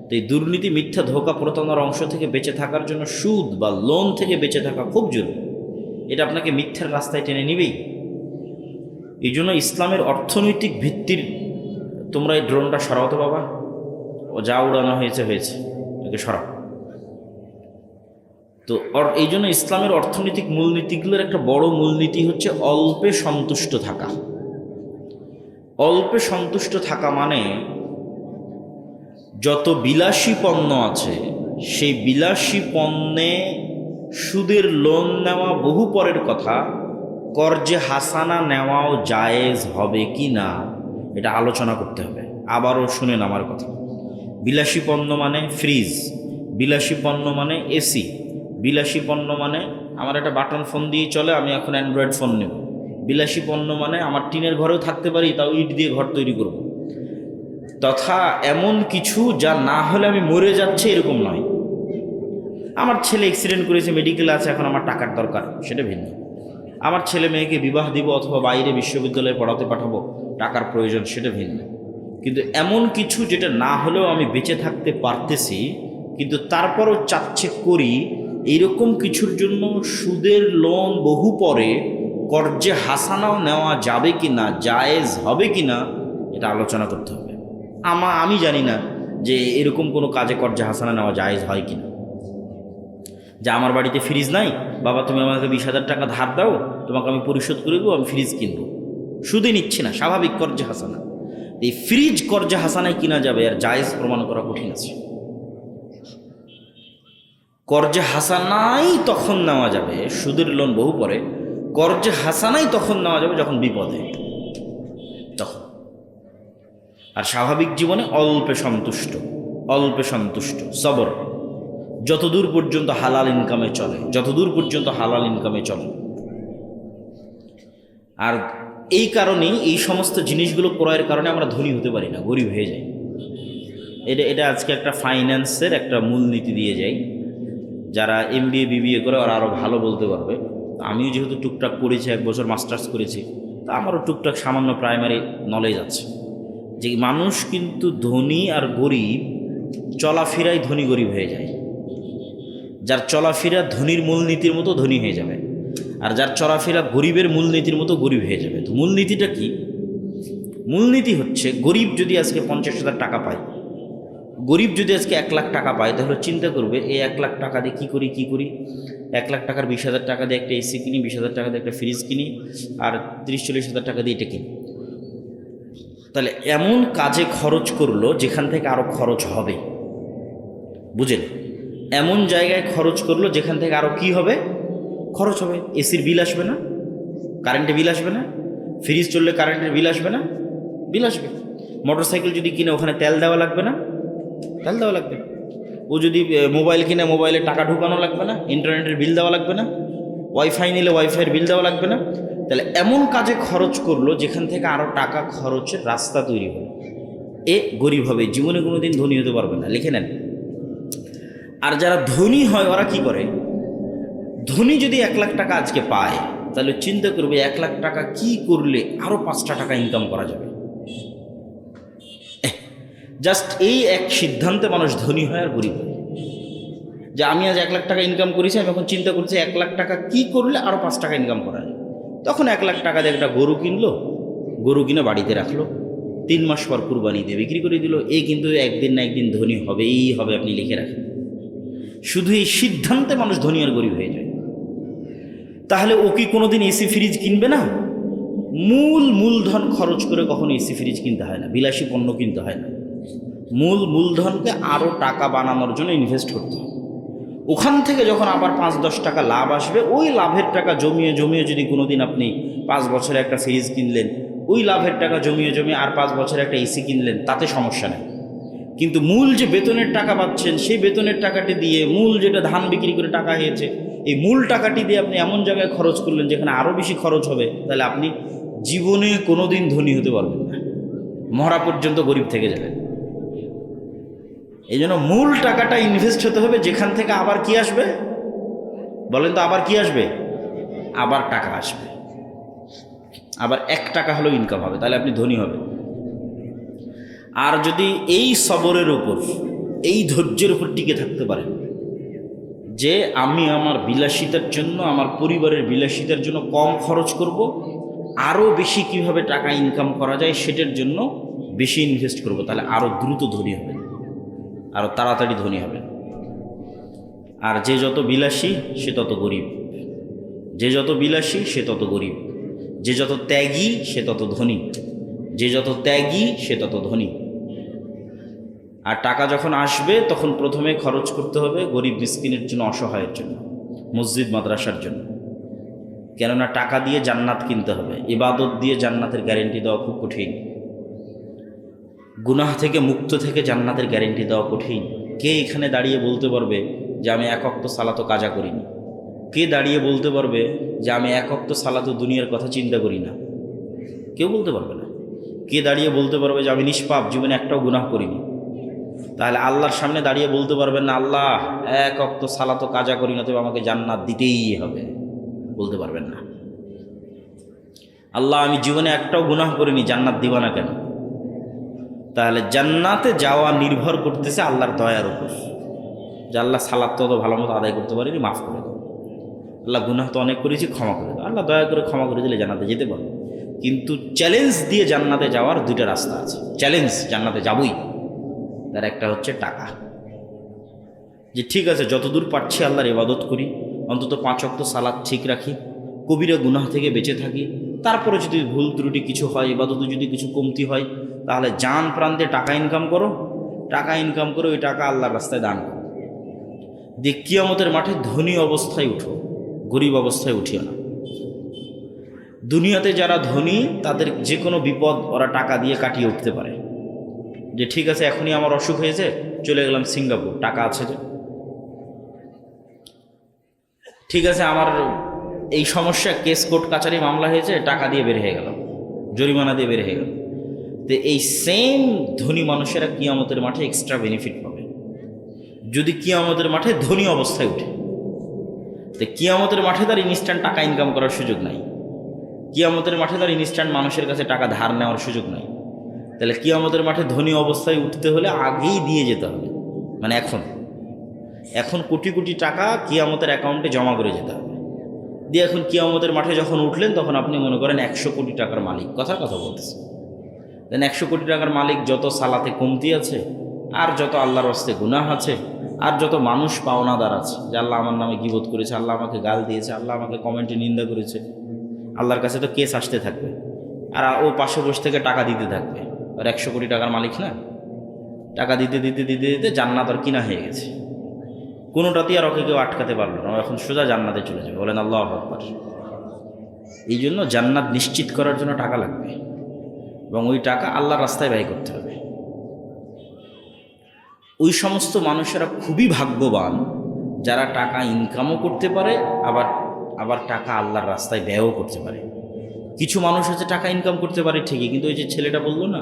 তো এই দুর্নীতি, মিথ্যা, ধোঁকা, প্রতারণার অংশ থেকে বেঁচে থাকার জন্য সুদ বা লোন থেকে বেঁচে থাকা খুব জরুরি। এটা আপনাকে মিথ্যার রাস্তায় টেনে নিবেই। এই জন্য ইসলামের অর্থনৈতিক ভিত্তির, তোমরা এই ড্রোনটা সরাও তো বাবা, ও যা উড়ানো হয়েছে হয়েছে, ওকে সরাও। তো এই জন্য ইসলামের অর্থনৈতিক মূলনীতিগুলোর একটা বড় মূলনীতি হচ্ছে অল্পে সন্তুষ্ট থাকা। অল্পে সন্তুষ্ট থাকা মানে যত বিলাসী পণ্য আছে, সেই বিলাসী পণ্যে সুদের লোন নেওয়া বহু পরের কথা, কর্জে হাসানা নেওয়াও জায়েজ হবে কি না এটা আলোচনা করতে হবে। আবারও শুনেন আমার কথা। বিলাসী পণ্য মানে ফ্রিজ, বিলাসী পণ্য মানে এসি, বিলাসী পণ্য মানে আমার একটা বাটন ফোন দিয়ে চলে, আমি এখন অ্যান্ড্রয়েড ফোন নেব। বিলাসী পণ্য মানে আমার টিনের ঘরেও থাকতে পারি, তাও ইট দিয়ে ঘর তৈরি করব। তথা এমন কিছু যা না হলে আমি মরে যাচ্ছে এরকম নয়। আমার ছেলে অ্যাক্সিডেন্ট করেছে, মেডিকেলে আছে, এখন আমার টাকার দরকার, সেটা ভিন্ন। আমার ছেলে মেয়েকে বিবাহ দিব অথবা বাইরে বিশ্ববিদ্যালয়ে পড়াতে পাঠাবো, টাকার প্রয়োজন, সেটা ভিন্ন। কিন্তু এমন কিছু যেটা না হলেও আমি বেঁচে থাকতে পারতেছি, কিন্তু তারপরও চাচ্ছে করি, এইরকম কিছুর জন্য সুদের লোন বহু পরে কর্জে হাসানাও নেওয়া যাবে কি না, জায়েজ হবে কি না, এটা আলোচনা করতে হবে। আমি জানি না যে এরকম কোনো কাজে কর্জে হাসানা নেওয়া জায়েজ হয় কি না। যে আমার বাড়িতে ফ্রিজ নাই, বাবা তুমি আমাকে 20,000 টাকা ধার দাও, তোমাকে আমি পরিশোধ করে দেবো, আমি ফ্রিজ কিনবো। সুদে নিচ্ছি না, স্বাভাবিক কর্জে হাসানা। এই ফ্রিজ কর্জে হাসানায় কিনা যাবে, আর জায়েজ প্রমাণ করা কঠিন আছে। কর্জে হাসানাই তখন নেওয়া যাবে, সুদের লোন বহু পরে, কর্জে হাসানাই তখন নেওয়া যাবে যখন বিপদে, তখন। আর স্বাভাবিক জীবনে অল্পে সন্তুষ্ট, অল্পে সন্তুষ্ট, সবর, যতদূর পর্যন্ত হালাল ইনকামে চলে, যতদূর পর্যন্ত হালাল ইনকামে চলে। আর এই কারণেই এই সমস্ত জিনিসগুলো ক্রয়ের কারণে আমরা ধনী হতে পারি না, গরিব হয়ে যাই। এটা আজকে একটা ফাইন্যান্সের একটা মূলনীতি দিয়ে যাই। যারা MBA BBA করে ওরা আরও ভালো বলতে পারবে। আমিও যেহেতু টুকটাক পড়েছি, 1 বছর মাস্টার্স করেছি, তা আমারও টুকটাক সামান্য প্রাইমারি নলেজ আছে যে মানুষ কিন্তু ধনী আর গরিব চলাফেরাই ধনী গরিব হয়ে যায়। যার চলাফেরা ধনীর মূলনীতির মতো ধনী হয়ে যাবে, আর যার চলাফেরা গরিবের মূলনীতির মতো গরিব হয়ে যাবে। তো মূলনীতিটা কি? মূলনীতি হচ্ছে, গরিব যদি আজকে 50,000 টাকা পায়, গরিব যদি আজকে 1 লাখ টাকা পায়, তাহলে চিন্তা করবে এই 1 লাখ টাকা দিয়ে কী করি। 1 লাখ টাকার 20,000 টাকা দিয়ে একটা এসি কিনি, 20,000 টাকা দিয়ে একটা ফ্রিজ কিনি, আর 30-40,000 টাকা দিয়ে এটা কিনি। তাহলে এমন কাজে খরচ করলো যেখান থেকে আরও খরচ হবে, বুঝেন? এমন জায়গায় খরচ করলো যেখান থেকে আরও কি হবে, খরচ হবে। এসির বিল আসবে না, কারেন্টের বিল আসবে না, ফ্রিজ চললে কারেন্টের বিল আসবে না, বিল আসবে। মোটরসাইকেল যদি কিনে ওখানে তেল দেওয়া লাগবে না, তেল দেওয়া লাগবে। ও যদি মোবাইল কিনে মোবাইলে টাকা ঢুকানো লাগবে না, ইন্টারনেটের বিল দেওয়া লাগবে না, ওয়াইফাই নিলে ওয়াইফাইয়ের বিল দেওয়া লাগবে না। তাহলে এমন কাজে খরচ করলো যেখান থেকে আরও টাকা খরচের রাস্তা তৈরি হলো। এ গরিব হবে, জীবনে কোনোদিন ধনী হতে পারবে না, লিখে নেন। আর যারা ধনী হয় ওরা কি করে, ধনী যদি 1 লাখ টাকা আজকে পায় তাহলে চিন্তা করবে 1 লাখ টাকা কি করলে আরও 5টা টাকা ইনকাম করা যাবে। জাস্ট এই এক সিদ্ধান্তে মানুষ ধনী হয় আর গরিব হয়। যে আমি আজ 1 লাখ টাকা ইনকাম করেছি, আমি এখন চিন্তা করছি 1 লাখ টাকা কি করলে আরও 5 টাকা ইনকাম করা যায়। তখন 1 লাখ টাকা দিয়ে একটা গরু কিনলো, গরু কিনে বাড়িতে রাখলো, 3 মাস পর কুরবানি দিয়ে বিক্রি করে দিল। এই কিন্তু একদিন না একদিন ধনী হবেই হবে, আপনি লিখে রাখেন। শুধু এই সিদ্ধান্তে মানুষ ধনী আর গরিব হয়ে যায়। তাহলে ও কি কোনোদিন এসি ফ্রিজ কিনবে না? মূলধন খরচ করে কখনো এসি ফ্রিজ কিনতে হয় না, বিলাসী পণ্য কিনতে হয় না। মূলধনকে আরও টাকা বানানোর জন্য ইনভেস্ট করতে হয়। ওখান থেকে যখন আবার 5-10 টাকা লাভ আসবে, ওই লাভের টাকা জমিয়ে জমিয়ে যদি কোনোদিন আপনি 5 বছরে একটা ফ্রিজ কিনলেন, ওই লাভের টাকা জমিয়ে জমিয়ে আর 5 বছরে একটা এসি কিনলেন, তাতে সমস্যা নেই। কিন্তু মূল যে বেতনের টাকা পাচ্ছেন, সেই বেতনের টাকাটি দিয়ে মূল যেটা ধান বিক্রি করে টাকা হয়েছে, এই মূল টাকাটি দিয়ে আপনি এমন জায়গায় খরচ করলেন যেখানে আরও বেশি খরচ হবে, তাহলে আপনি জীবনে কোনোদিন ধনী হতে পারবেন না, মরা পর্যন্ত গরিব থেকে যাবেন। এই জন্য মূল টাকাটা ইনভেস্ট হতে হবে, যেখান থেকে আবার কি আসবে বলেন তো, আবার কি আসবে? আবার টাকা আসবে, আবার 1 টাকা হলেও ইনকাম হবে, তাহলে আপনি ধনী হবেন। আর যদি এই সবরের উপর, এই ধৈর্যের উপর টিকে থাকতে পারেন যে আমি আমার বিলাসিতার জন্য, আমার পরিবারের বিলাসিতার জন্য কম খরচ করব, আরও বেশি কিভাবে টাকা ইনকাম করা যায় সেটার জন্য বেশি ইনভেস্ট করব, তাহলে আরও দ্রুত ধনী হবেন, আরও তাড়াতাড়ি ধনী হবেন। আর যে যত বিলাসী সে তত গরিব, যে যত বিলাসী সে তত গরিব, যে যত ত্যাগী সে তত ধনী, যে যত ত্যাগী সে তত ধনী। আর টাকা যখন আসবে তখন প্রথমে খরচ করতে হবে গরিব মিসকিনের জন্য, অসহায়ের জন্য, মসজিদ মাদ্রাসার জন্য। কেননা টাকা দিয়ে জান্নাত কিনতে হবে, ইবাদত দিয়ে জান্নাতের গ্যারেন্টি দেওয়া খুব কঠিন, গুনাহ থেকে মুক্ত থেকে জান্নাতের গ্যারেন্টি দেওয়া কঠিন। কে এখানে দাঁড়িয়ে বলতে পারবে যে আমি 1 ওয়াক্ত সালাতও কাজা করিনি? কে দাঁড়িয়ে বলতে পারবে যে আমি 1 ওয়াক্ত সালাতও দুনিয়ার কথা চিন্তা করি না? কেউ বলতে পারবে না। কে দাঁড়িয়ে বলতে পারবে যে আমি নিষ্পাপ, জীবনে একটাও গুনাহ করিনি? তাহলে আল্লাহর সামনে দাঁড়িয়ে বলতে পারবেন না আল্লাহ 1 ওয়াক্ত সালাতও কাজা করি না, তবে আমাকে জান্নাত দিতেই হবে? বলতে পারবেন না। আল্লাহ আমি জীবনে একটাও গুনাহ করিনি, জান্নাত দিবা না কেন? তাহলে জান্নাতে যাওয়া নির্ভর করতেছে আল্লাহর দয়ার উপর, যে আল্লাহ সালাত তো ভালো মতো আদায় করতে পারিনি, মাফ করে দাও। আল্লাহ গুনাহ তো অনেক করেছি, ক্ষমা করে দাও। আল্লাহ দয়া করে ক্ষমা করে দিলে জান্নাতে যেতে পারো। কিন্তু চ্যালেঞ্জ দিয়ে জান্নাতে যাওয়ার 2টা রাস্তা আছে। চ্যালেঞ্জ, জান্নাতে যাবই, তার একটা হচ্ছে টাকা। যে ঠিক আছে যতদূর পারছি আল্লাহর ইবাদত করি, অন্তত 5 ওয়াক্ত সালাত ঠিক রাখি, কবিরা গুনাহ থেকে বেঁচে থাকি, তারপরে যদি ভুল ত্রুটি কিছু হয়, ইবাদতে যদি কিছু কমতি হয়, তাহলে জান প্রাণ দিয়ে টাকা ইনকাম করো, টাকা ইনকাম করে ওই টাকা আল্লাহর রাস্তায় দান করো। দিয়ে কিয়ামতের মাঠে ধনী অবস্থায় উঠো, গরিব অবস্থায় উঠিও না। দুনিয়াতে যারা ধনী তাদের যে কোনো বিপদ ওরা টাকা দিয়ে কাটিয়ে উঠতে পারে। যে ঠিক আছে এখনই আমার অসুখ হয়েছে, চলে গেলাম সিঙ্গাপুর, টাকা আছে যে। ঠিক আছে আমার এই সমস্যা, কেস কোর্ট কাচারি মামলা হয়েছে, টাকা দিয়ে বের হয়ে গেলাম, জরিমানা দিয়ে বের হয়ে গেল। তো এই সেম ধনী মানুষেরা কিয়ামতের মাঠে এক্সট্রা বেনিফিট পাবে যদি কিয়ামতের মাঠে ধনী অবস্থায় উঠে। তো কিয়ামতের মাঠে তার ইনস্ট্যান্ট টাকা ইনকাম করার সুযোগ নাই, কিয়ামতের মাঠে তার ইনস্ট্যান্ট মানুষের কাছে টাকা ধার নেওয়ার সুযোগ নাই। তাহলে কিয়ামতের মাঠে ধনী অবস্থায় উঠতে হলে আগেই দিয়ে যেতে হবে, মানে এখন কোটি কোটি টাকা কিয়ামতের অ্যাকাউন্টে জমা করে যেতে হবে। দিয়ে এখন কিয়ামতের মাঠে যখন উঠলেন তখন আপনি মনে করেন 100 কোটি টাকার মালিক, কথা বলতেছে। দেন 100 কোটি টাকার মালিক, যত সালাতে কমতি আছে, আর যত আল্লাহর রাস্তায় গুনাহ আছে, আর যত মানুষ পাওনাদার আছে, যে আল্লাহ আমার নামে গীবত করেছে, আল্লাহ আমাকে গাল দিয়েছে, আল্লাহ আমাকে কমেন্টে নিন্দা করেছে, আল্লাহর কাছে তো কেস আসতে থাকবে। আর ও পাশে বসে থেকে টাকা দিতে থাকবে। আর 100 কোটি টাকার মালিক না, টাকা দিতে দিতে দিতে দিতে জান্নাত আর কিনা হয়ে গেছে। কোনোটাতেই আর ওকে কেউ আটকাতে পারবে না, এখন সোজা জান্নাতে চলে যাবে। বলেন আল্লাহু আকবার। এই জন্য জান্নাত নিশ্চিত করার জন্য টাকা লাগবে, এবং ওই টাকা আল্লাহর রাস্তায় ব্যয় করতে হবে। ওই সমস্ত মানুষেরা খুবই ভাগ্যবান যারা টাকা ইনকামও করতে পারে, আবার টাকা আল্লাহর রাস্তায় ব্যয়ও করতে পারে। কিছু মানুষ আছে টাকা ইনকাম করতে পারে ঠিকই, কিন্তু ওই যে ছেলেটা বললো না,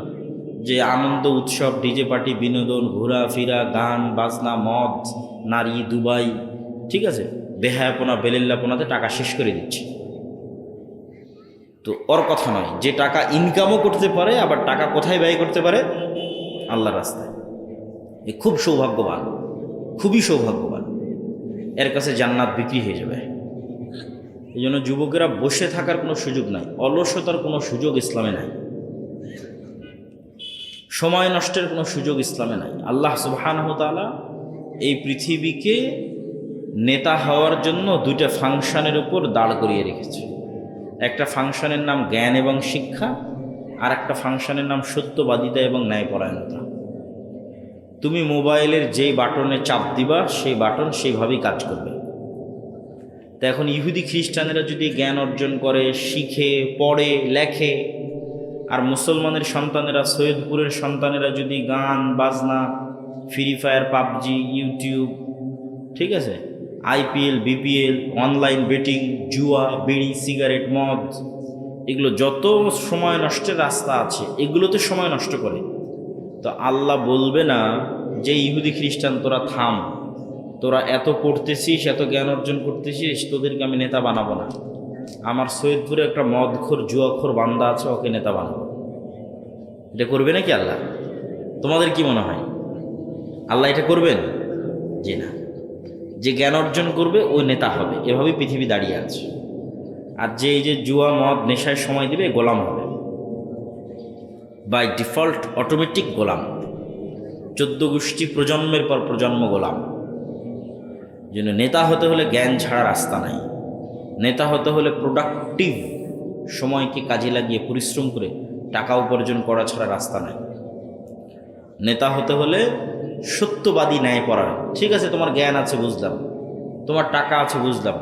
যে আনন্দ উৎসব, ডিজে পার্টি, বিনোদন, ঘোরাফেরা, গান বাজনা, মদ, নারী, দুবাই, ঠিক আছে, বেহায়াপনা বেলেল্লাপনাতে টাকা শেষ করে দিচ্ছে। তো ওর কথা নয়, যে টাকা ইনকামও করতে পারে, আবার টাকা কোথায় ব্যয় করতে পারে? আল্লাহর রাস্তায়। এ খুব সৌভাগ্যবান, খুবই সৌভাগ্যবান, এর কাছে জান্নাত বিক্রি হয়ে যাবে। এই জন্য যুবকেরা বসে থাকার কোনো সুযোগ নাই, অলসতার কোনো সুযোগ ইসলামে নাই, সময় নষ্টের কোনো সুযোগ ইসলামে নাই। আল্লাহ সুবহানাহু ওয়া তাআলা এই পৃথিবীকে নেতা হওয়ার জন্য দুইটা ফাংশনের উপর দাঁড় করিয়ে রেখেছে। একটা ফাংশনের নাম জ্ঞান এবং শিক্ষা, আর একটা ফাংশনের নাম সত্যবাদিতা এবং ন্যায়পরায়ণতা। তুমি মোবাইলের যেই বাটনে চাপ দিবা, সেই বাটন সেইভাবেই কাজ করবে। তো এখন ইহুদি খ্রিস্টানেরা যদি জ্ঞান অর্জন করে, শিখে, পড়ে, লেখে, আর মুসলমানের সন্তানেরা, সৈয়দপুরের সন্তানেরা যদি গান বাজনা, ফ্রি ফায়ার, পাবজি, ইউটিউব, ঠিক আছে, আইপিএল, বিপিএল, অনলাইন বেটিং, জুয়া, বিড়ি, সিগারেট, মদ, এগুলো যত সময় নষ্টের রাস্তা আছে, এগুলোতে সময় নষ্ট করে, তো আল্লাহ বলবে না যে ইহুদি খ্রিস্টান তোরা থাম, তোরা এত পড়তেছিস, এত জ্ঞান অর্জন করতেছিস, তোদেরকে আমি নেতা বানাবো না। আমার সৈয়দপুরে একটা মদখোর, জুয়াখোর বান্দা আছে, ওকে নেতা বানাবো। এটা করবে নাকি আল্লাহ? তোমাদের কি মনে হয় আল্লাহ এটা করবেন? যে না, যে জ্ঞান অর্জন করবে ওই নেতা হবে, এভাবেই পৃথিবী দাঁড়িয়ে আছে। আর যে এই যে জুয়া, মদ, নেশায় সময় দিবে, গোলাম হবে, বাই ডিফল্ট অটোমেটিক গোলাম। 14 গোষ্ঠী প্রজন্মের পর প্রজন্ম গোলাম। জন্য নেতা হতে হলে জ্ঞান ছাড়া রাস্তা নাই। নেতা হতে হলে প্রোডাক্টিভ, সময়কে কাজে লাগিয়ে পরিশ্রম করে টাকা উপার্জন করা ছাড়া রাস্তা নাই। নেতা হতে হলে সত্যবাদী, ন্যায়পরায়ণ। ঠিক আছে, তোমার জ্ঞান আছে বুঝলাম, তোমার টাকা আছে বুঝলাম,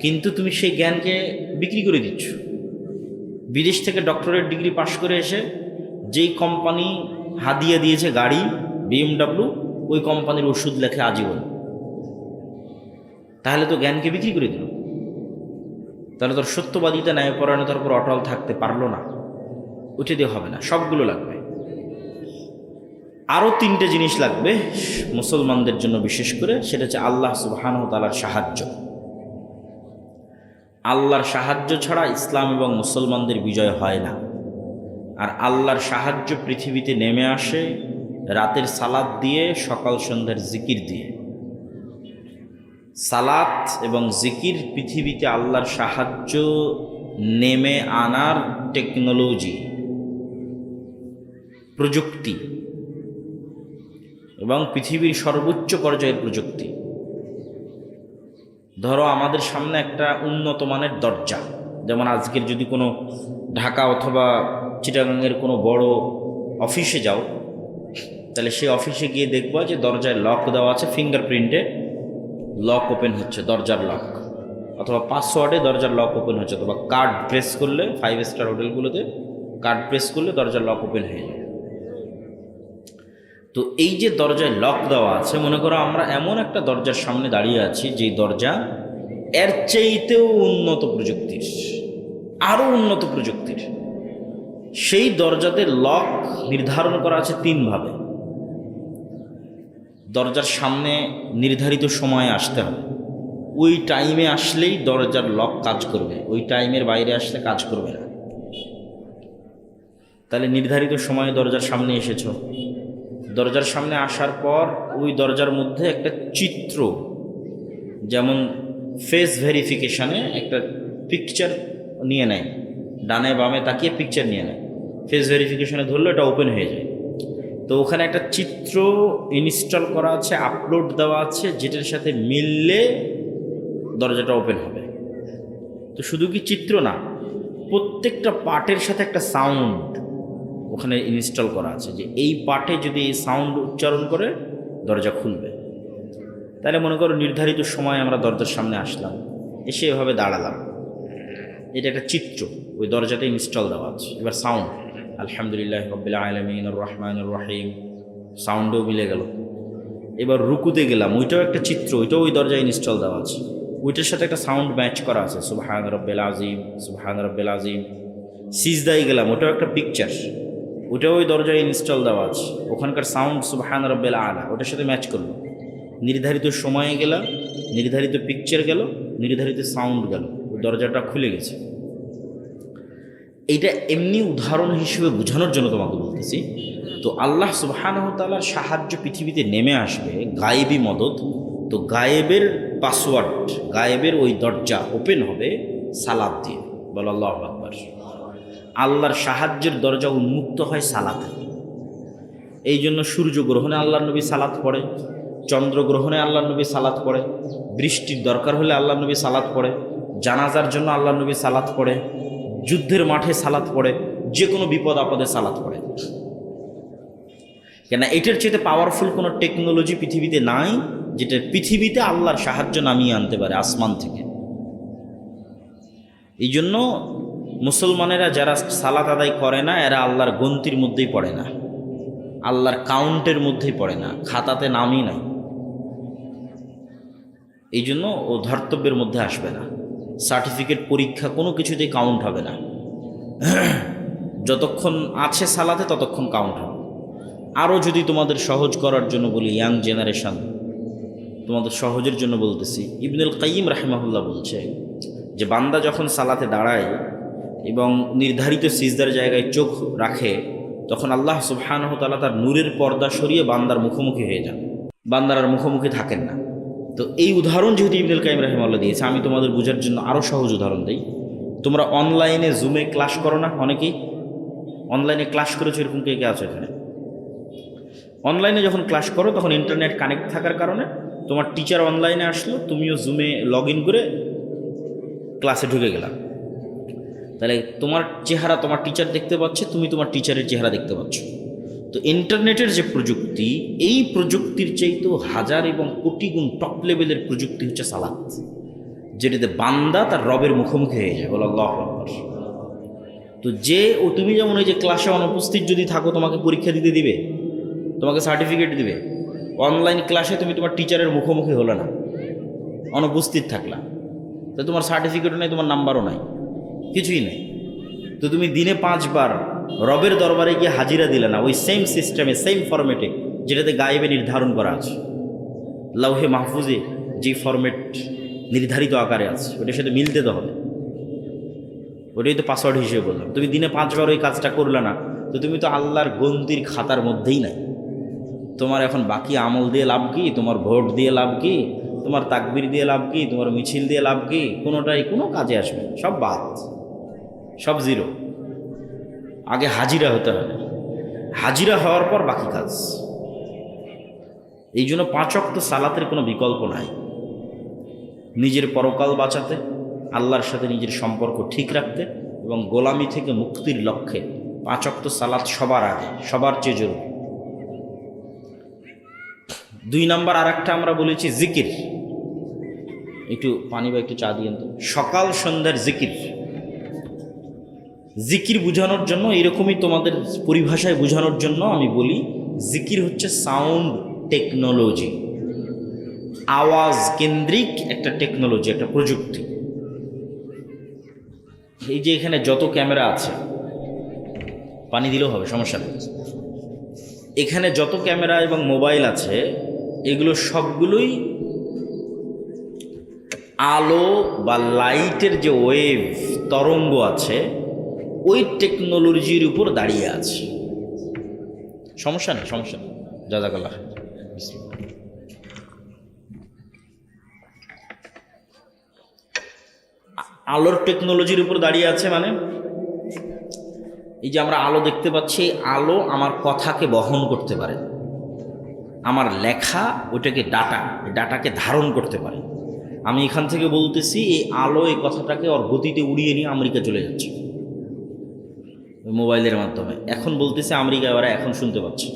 কিন্তু তুমি সেই জ্ঞানকে বিক্রি করে দিচ্ছ। বিদেশ থেকে ডক্টরেট ডিগ্রি পাশ করে এসে যেই কোম্পানি হাদিয়া দিয়েছে গাড়ি BMW, ওই কোম্পানির ওষুধ লেখে আজীবন। তাহলে তো জ্ঞানকে বিক্রি করে দিল। তাহলে তোর সত্যবাদিতা, ন্যায়পরায়ণতার উপর অটল থাকতে পারলো না, উঠে দিয়ে হবে না, সবগুলো লাগবে। আরও 3টে জিনিস লাগবে মুসলমানদের জন্য বিশেষ করে, সেটা হচ্ছে আল্লাহ সুবহানাহু ওয়া তাআলার সাহায্য। আল্লাহর সাহায্য ছাড়া ইসলাম এবং মুসলমানদের বিজয় হয় না। আর আল্লাহর সাহায্য পৃথিবীতে নেমে আসে রাতের সালাত দিয়ে, সকাল সন্ধ্যার জিকির দিয়ে। সালাত এবং জিকির পৃথিবীতে আল্লাহর সাহায্য নেমে আনার টেকনোলজি, প্রযুক্তি, এবং পৃথিবীর সর্বোচ্চ পর্যায়ের প্রযুক্তি। ধরো আমাদের সামনে একটা উন্নত মানের দরজা, যেমন আজকের যদি কোনো ঢাকা অথবা চিটাগাংয়ের কোনো বড় অফিসে যাও, তাহলে সেই অফিসে গিয়ে দেখবো যে দরজায় লক দেওয়া আছে, ফিঙ্গারপ্রিন্টে লক ওপেন হচ্ছে, দরজার লক, অথবা পাসওয়ার্ডে দরজার লক ওপেন হচ্ছে, অথবা কার্ড প্রেস করলে, 5 স্টার হোটেলগুলোতে কার্ড প্রেস করলে দরজার লক ওপেন হয়ে যায়। তো এই যে দরজায় লক দেওয়া আছে, মনে করো আমরা এমন একটা দরজার সামনে দাঁড়িয়ে আছি, যেই দরজা এর চাইতেও উন্নত প্রযুক্তির, আরও উন্নত প্রযুক্তির। সেই দরজাতে লক নির্ধারণ করা আছে 3 ভাবে। দরজার সামনে নির্ধারিত সময়ে আসতে হবে, ওই টাইমে আসলেই দরজার লক কাজ করবে, ওই টাইমের বাইরে আসলে কাজ করবে না। তাহলে নির্ধারিত সময়ে দরজার সামনে এসেছো, দরজার সামনে আসার পর ওই দরজার মধ্যে একটা চিত্র, যেমন ফেস ভেরিফিকেশানে একটা পিকচার নিয়ে নেয়, ডানে বামে তাকিয়ে পিকচার নিয়ে নেয়, ফেস ভেরিফিকেশানে ধরলে এটা ওপেন হয়ে যায়। তো ওখানে একটা চিত্র ইনস্টল করা আছে, আপলোড দেওয়া আছে, যেটার সাথে মিললে দরজাটা ওপেন হবে। তো শুধু কি চিত্র না, প্রত্যেকটা পার্টের সাথে একটা সাউন্ড ওখানে ইনস্টল করা আছে, যে এই পার্টে যদি এই সাউন্ড উচ্চারণ করে দরজা খুলবে। তাহলে মনে করো নির্ধারিত সময় আমরা দরজার সামনে আসলাম, এসে এভাবে দাঁড়ালাম, এটা একটা চিত্র ওই দরজাতে ইনস্টল দেওয়া আছে। এবার সাউন্ড, আলহামদুলিল্লাহ রাব্বিল আলামিন আর রহমানির রহিম, সাউন্ডও মিলে গেল। এবার রুকুতে গেলাম, ওইটাও একটা চিত্র, ওইটাও ওই দরজায় ইনস্টল দেওয়া আছে, ওইটার সাথে একটা সাউন্ড ম্যাচ করা আছে, সুবহান রাব্বিল আযীম, সুবহান রাব্বিল আযীম। সিজদায় গেলাম, ওটাও একটা পিকচার, ওটাও ওই দরজায় ইনস্টল দেওয়া আছে, ওখানকার সাউন্ড সুবহান রাব্বিল আলা ওটার সাথে ম্যাচ করলো, নির্ধারিত সময়ে গেল, নির্ধারিত পিকচার গেল, নির্ধারিত সাউন্ড গেল, ওই দরজাটা খুলে গেছে। এইটা এমনি উদাহরণ হিসেবে বোঝানোর জন্য তোমাকে বলতেছি। তো আল্লাহ সুবহানাহু ওয়া তাআলার সাহায্য পৃথিবীতে নেমে আসবে, গায়েবী মদত। তো গায়েবের পাসওয়ার্ড, গায়েবের ওই দরজা ওপেন হবে সালাত দিয়ে। বল আল্লাহু আকবার। আল্লাহর সাহায্যের দরজা উন্মুক্ত হয় সালাতে। এই জন্য সূর্যগ্রহণে আল্লাহর নবী সালাত পড়ে, চন্দ্রগ্রহণে আল্লাহর নবী সালাত পড়ে, বৃষ্টির দরকার হলে আল্লাহর নবী সালাত পড়ে, জানাজার জন্য আল্লাহর নবী সালাত পড়ে, যুদ্ধের মাঠে সালাত পড়ে, যে কোনো বিপদ আপদে সালাত পড়ে। কেন এটার চেয়ে পাওয়ারফুল কোনো টেকনোলজি পৃথিবীতে নাই যেটা পৃথিবীতে আল্লাহর সাহায্য নামিয়ে আনতে পারে আসমান থেকে। এই জন্য মুসলমানেরা যারা সালাত আদায় করে না এরা আল্লাহর গন্তির মধ্যেই পড়ে না, আল্লাহর কাউন্টের মধ্যেই পড়ে না, খাতাতে নামই নাই। এই জন্য ও ধর্তব্যের মধ্যে আসবে না, সার্টিফিকেট পরীক্ষা কোনো কিছুতেই কাউন্ট হবে না। যতক্ষণ আছে সালাতে ততক্ষণ কাউন্ট হবে। আরও যদি তোমাদের সহজ করার জন্য বলি, ইয়াং জেনারেশন, তোমাদের সহজের জন্য বলতেছি, ইবনুল কাইয়িম রাহিমাহুল্লাহ বলছে যে বান্দা যখন সালাতে দাঁড়ায় এবং নির্ধারিত সিজদার জায়গায় চোখ রাখে, তখন আল্লাহ সুবহানাহু ওয়া তাআলা তার নূরের পর্দা সরিয়ে বান্দার মুখোমুখি হয়ে যান, বান্দার আর মুখোমুখি থাকেন না। তো এই উদাহরণ যেহেতু ইবনুল কাইয়িম রাহিমাহুল্লাহ দিয়েছে, আমি তোমাদের বোঝার জন্য আরও সহজ উদাহরণ দিই। তোমরা অনলাইনে জুমে ক্লাস করো না? অনেকেই অনলাইনে ক্লাস করেছো, এরকম কে কে আছে এখানে? অনলাইনে যখন ক্লাস করো তখন ইন্টারনেট কানেক্ট থাকার কারণে তোমার টিচার অনলাইনে আসলো, তুমিও জুমে লগ ইন করে ক্লাসে ঢুকে গেলাম। তাহলে তোমার চেহারা তোমার টিচার দেখতে পাচ্ছে, তুমি তোমার টিচারের চেহারা দেখতে পাচ্ছ। তো ইন্টারনেটের যে প্রযুক্তি, এই প্রযুক্তির চাইতেও হাজার এবং কোটি গুণ টপ লেভেলের প্রযুক্তি হচ্ছে সালাত, যেটাতে বান্দা তার রবের মুখোমুখি হয়ে যায়। বল আল্লাহু আকবার। তো তুমি যেমন ওই যে ক্লাসে অনুপস্থিত যদি থাকো, তোমাকে পরীক্ষা দিতে দিবে, তোমাকে সার্টিফিকেট দিবে। অনলাইন ক্লাসে তুমি তোমার টিচারের মুখোমুখি হলে না, অনুপস্থিত থাকলা, তো তোমার সার্টিফিকেটও নেই, তোমার নাম্বারও নাই, কিছুই নেই। তো তুমি দিনে 5 বার রবের দরবারে গিয়ে হাজিরা দিলে না, ওই সেম সিস্টেমে, সেম ফরম্যাটে, যেটাতে গায়েবে নির্ধারণ করা আছে, লাউহে মাহফুজে যে ফরম্যাট নির্ধারিত আকারে আছে, ওটার সাথে মিলতে তো হবে। ওটাই তো পাসওয়ার্ড হিসেবে বললাম। তুমি দিনে 5 বার ওই কাজটা করলে না, তো তুমি তো আল্লাহর গন্তির খাতার মধ্যেই নাই। তোমার এখন বাকি আমল দিয়ে লাভ কি? তোমার ভোট দিয়ে লাভ কি? তোমার তাকবীর দিয়ে লাভ কি? তোমার মিছিল দিয়ে লাভ কি? কোনোটাই কোনো কাজে আসবে না, সব বাদ, সব জিরো। আগে হাজিরা হতে হবে, হাজিরা হওয়ার পর বাকি কাজ। এই জন্য 5 ওয়াক্ত সালাতের কোনো বিকল্প নাই। নিজের পরকাল বাঁচাতে, আল্লাহর সাথে নিজের সম্পর্ক ঠিক রাখতে এবং গোলামি থেকে মুক্তির লক্ষ্যে 5 ওয়াক্ত সালাত সবার আগে, সবার চেয়ে জরুরি। 2 নাম্বার আর একটা আমরা বলেছি জিকির। একটু পানি বা একটু চা দিয়েন তো। সকাল সন্ধ্যার জিকির, জিকির বোঝানোর জন্য, এরকমই তোমাদের পরিভাষায় বোঝানোর জন্য আমি বলি, জিকির হচ্ছে সাউন্ড টেকনোলজি, আওয়াজ কেন্দ্রিক একটা টেকনোলজি, একটা প্রযুক্তি। এই যে এখানে যত ক্যামেরা আছে, পানি দিলেও হবে, সমস্যা নেই। এখানে যত ক্যামেরা এবং মোবাইল আছে, এগুলো সবগুলোই আলো বা লাইটের যে ওয়েভ, তরঙ্গ আছে, ওই টেকনোলজির উপর দাঁড়িয়ে আছে। সমস্যা নেই, সমস্যা নেই। জাযাকাল্লাহ। আলোর টেকনোলজির উপর দাঁড়িয়ে আছে মানে, এই যে আমরা আলো দেখতে পাচ্ছি, আলো আমার কথাকে বহন করতে পারে, আমার লেখা ওইটাকে ডাটাকে ধারণ করতে পারে। আমি এখান থেকে বলতেছি, এই আলো এই কথাটাকে ওর গতিতে উড়িয়ে নিয়ে আমেরিকা চলে যাচ্ছে মোবাইলের মাধ্যমে। এখন বলতেছে আমেরিকায়, ওরা এখন শুনতে পাচ্ছে।